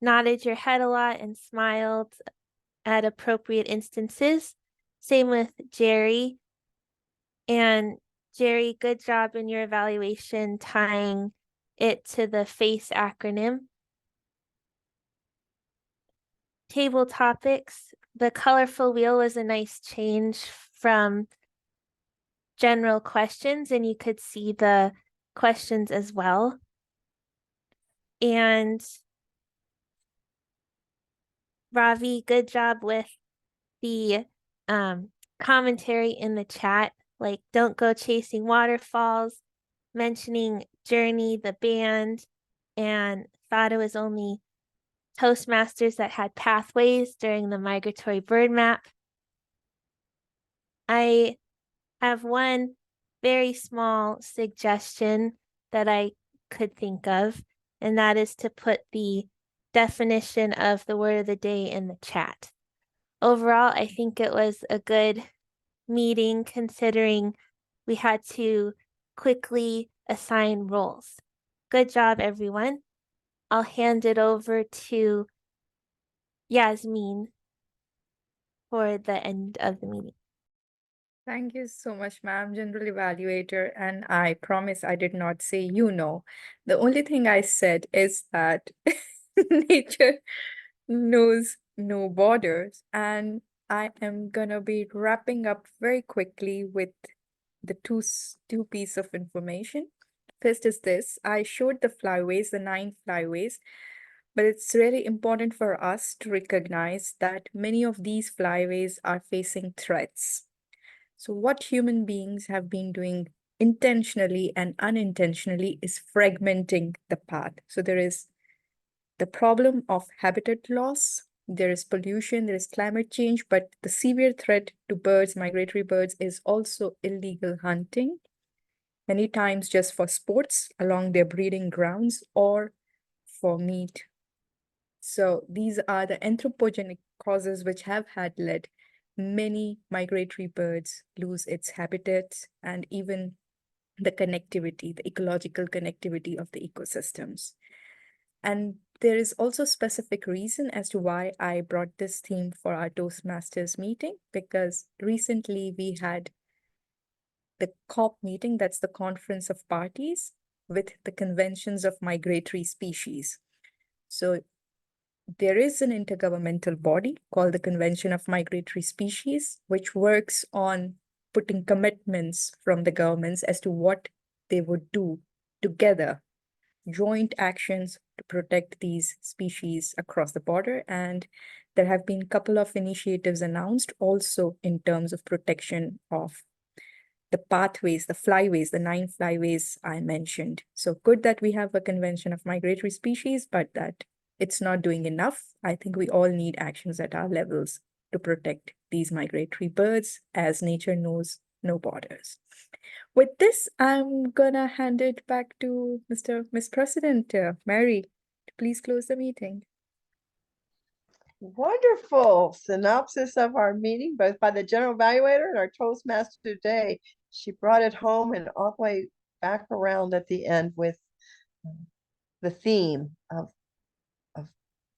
nodded your head a lot and smiled at appropriate instances. Same with Jerry. And Jerry, good job in your evaluation tying it to the FACE acronym. Table topics. The colorful wheel was a nice change from general questions, and you could see the questions as well. And Ravi, good job with the commentary in the chat, like don't go chasing waterfalls, mentioning Journey, the band, and thought it was only Toastmasters that had pathways during the Migratory Bird map. I have one very small suggestion that I could think of, and that is to put the definition of the word of the day in the chat. Overall, I think it was a good meeting considering we had to quickly assign roles. Good job, everyone. I'll hand it over to Yasmin for the end of the meeting. Thank you so much, ma'am, General Evaluator. And I promise I did not say you know. The only thing I said is that nature knows no borders. And I am gonna be wrapping up very quickly with the two piece of information. First is this: I showed the flyways, the 9 flyways, but it's really important for us to recognize that many of these flyways are facing threats. So what human beings have been doing intentionally and unintentionally is fragmenting the path. So there is the problem of habitat loss, there is pollution, there is climate change, but the severe threat to birds, migratory birds, is also illegal hunting, many times just for sports along their breeding grounds or for meat. So these are the anthropogenic causes which have had led many migratory birds lose its habitats and even the connectivity, the ecological connectivity of the ecosystems. And there is also specific reason as to why I brought this theme for our Toastmasters meeting, because recently we had the COP meeting, that's the Conference of Parties, with the conventions of migratory species. So there is an intergovernmental body called the Convention of Migratory Species, which works on putting commitments from the governments as to what they would do together, joint actions to protect these species across the border. And there have been a couple of initiatives announced also in terms of protection of the pathways, the flyways, the 9 flyways I mentioned. So good that we have a convention of migratory species, but that it's not doing enough. I think we all need actions at our levels to protect these migratory birds, as nature knows no borders. With this, I'm gonna hand it back to Miss President, Mary, to please close the meeting. Wonderful synopsis of our meeting, both by the general evaluator and our Toastmaster today. She brought it home and all the way back around at the end with the theme of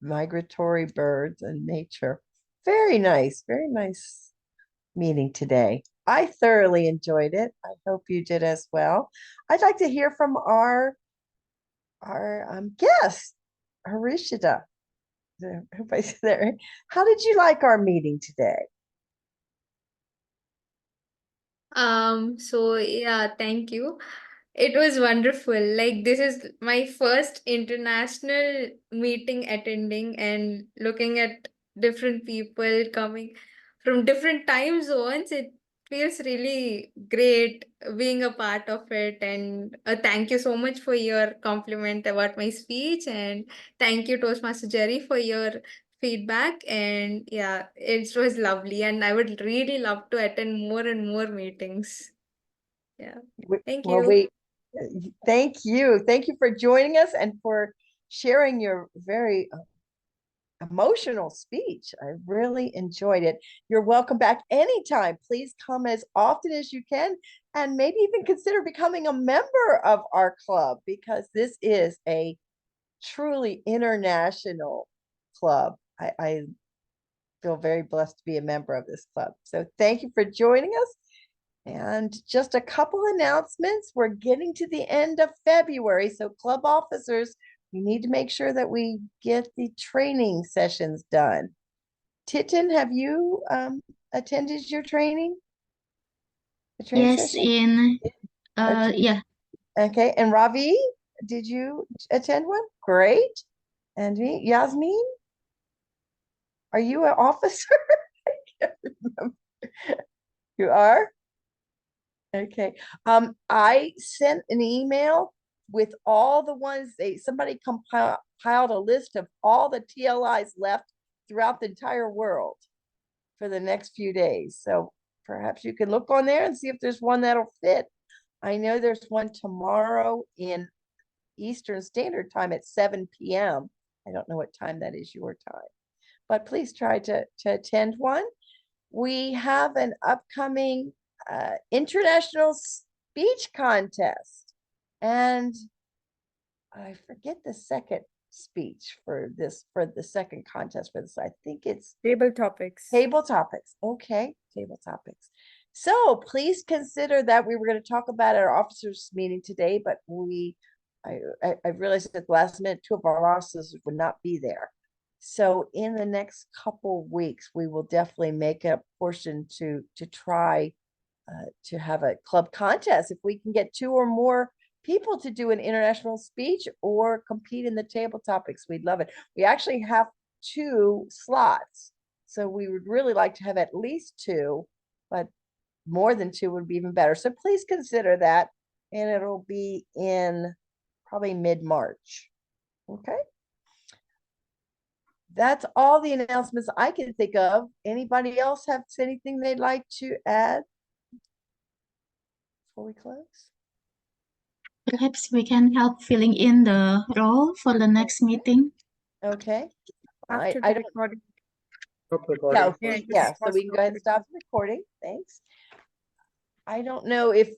migratory birds and nature. Very nice meeting today. I thoroughly enjoyed it. I hope you did as well. I'd like to hear from our guest, Harishita. Everybody's there. How did you like our meeting today? So yeah, thank you. It was wonderful. Like, this is my first international meeting attending and looking at different people coming from different time zones. It feels really great being a part of it. And thank you so much for your compliment about my speech. And thank you, Toastmaster Jerry, for your feedback. And yeah, it was lovely. And I would really love to attend more and more meetings. Yeah. Thank Well, you. thank you. Thank you for joining us and for sharing your very emotional speech. I really enjoyed it. You're welcome back anytime. Please come as often as you can, and maybe even consider becoming a member of our club, because this is a truly international club. I feel very blessed to be a member of this club. So thank you for joining us. And just a couple announcements. We're getting to the end of February, so club officers, we need to make sure that we get the training sessions done. Titin, have you attended your training? The training Yes, session? yeah. Okay, and Ravi, did you attend one? Great. And me, Yasmin, are you an officer? I can't remember. You are? Okay. I sent an email with all the ones somebody compiled a list of all the TLIs left throughout the entire world for the next few days. So perhaps you can look on there and see if there's one that'll fit. I know there's one tomorrow in Eastern Standard Time at 7 p.m. I don't know what time that is your time, but please try to attend one. We have an upcoming international speech contest, and I forget the second speech for the second contest for this. I think it's Table topics. table topics. Okay, table topics. So please consider that. We were going to talk about our officers meeting today, but I realized at the last minute 2 of our officers would not be there. So in the next couple weeks, we will definitely make a portion to try to have a club contest. If we can get 2 or more people to do an international speech or compete in the table topics, we'd love it. We actually have 2 slots, so we would really like to have at least 2, but more than 2 would be even better. So please consider that, and it'll be in probably mid-March. Okay. That's all the announcements I can think of. Anybody else have anything they'd like to add before we close? Perhaps we can help filling in the role for the next meeting. Okay. After I the don't, recording. Stop yeah, recording. okay, Yeah, yeah, just so we can go ahead and stop the recording. Thanks. I don't know if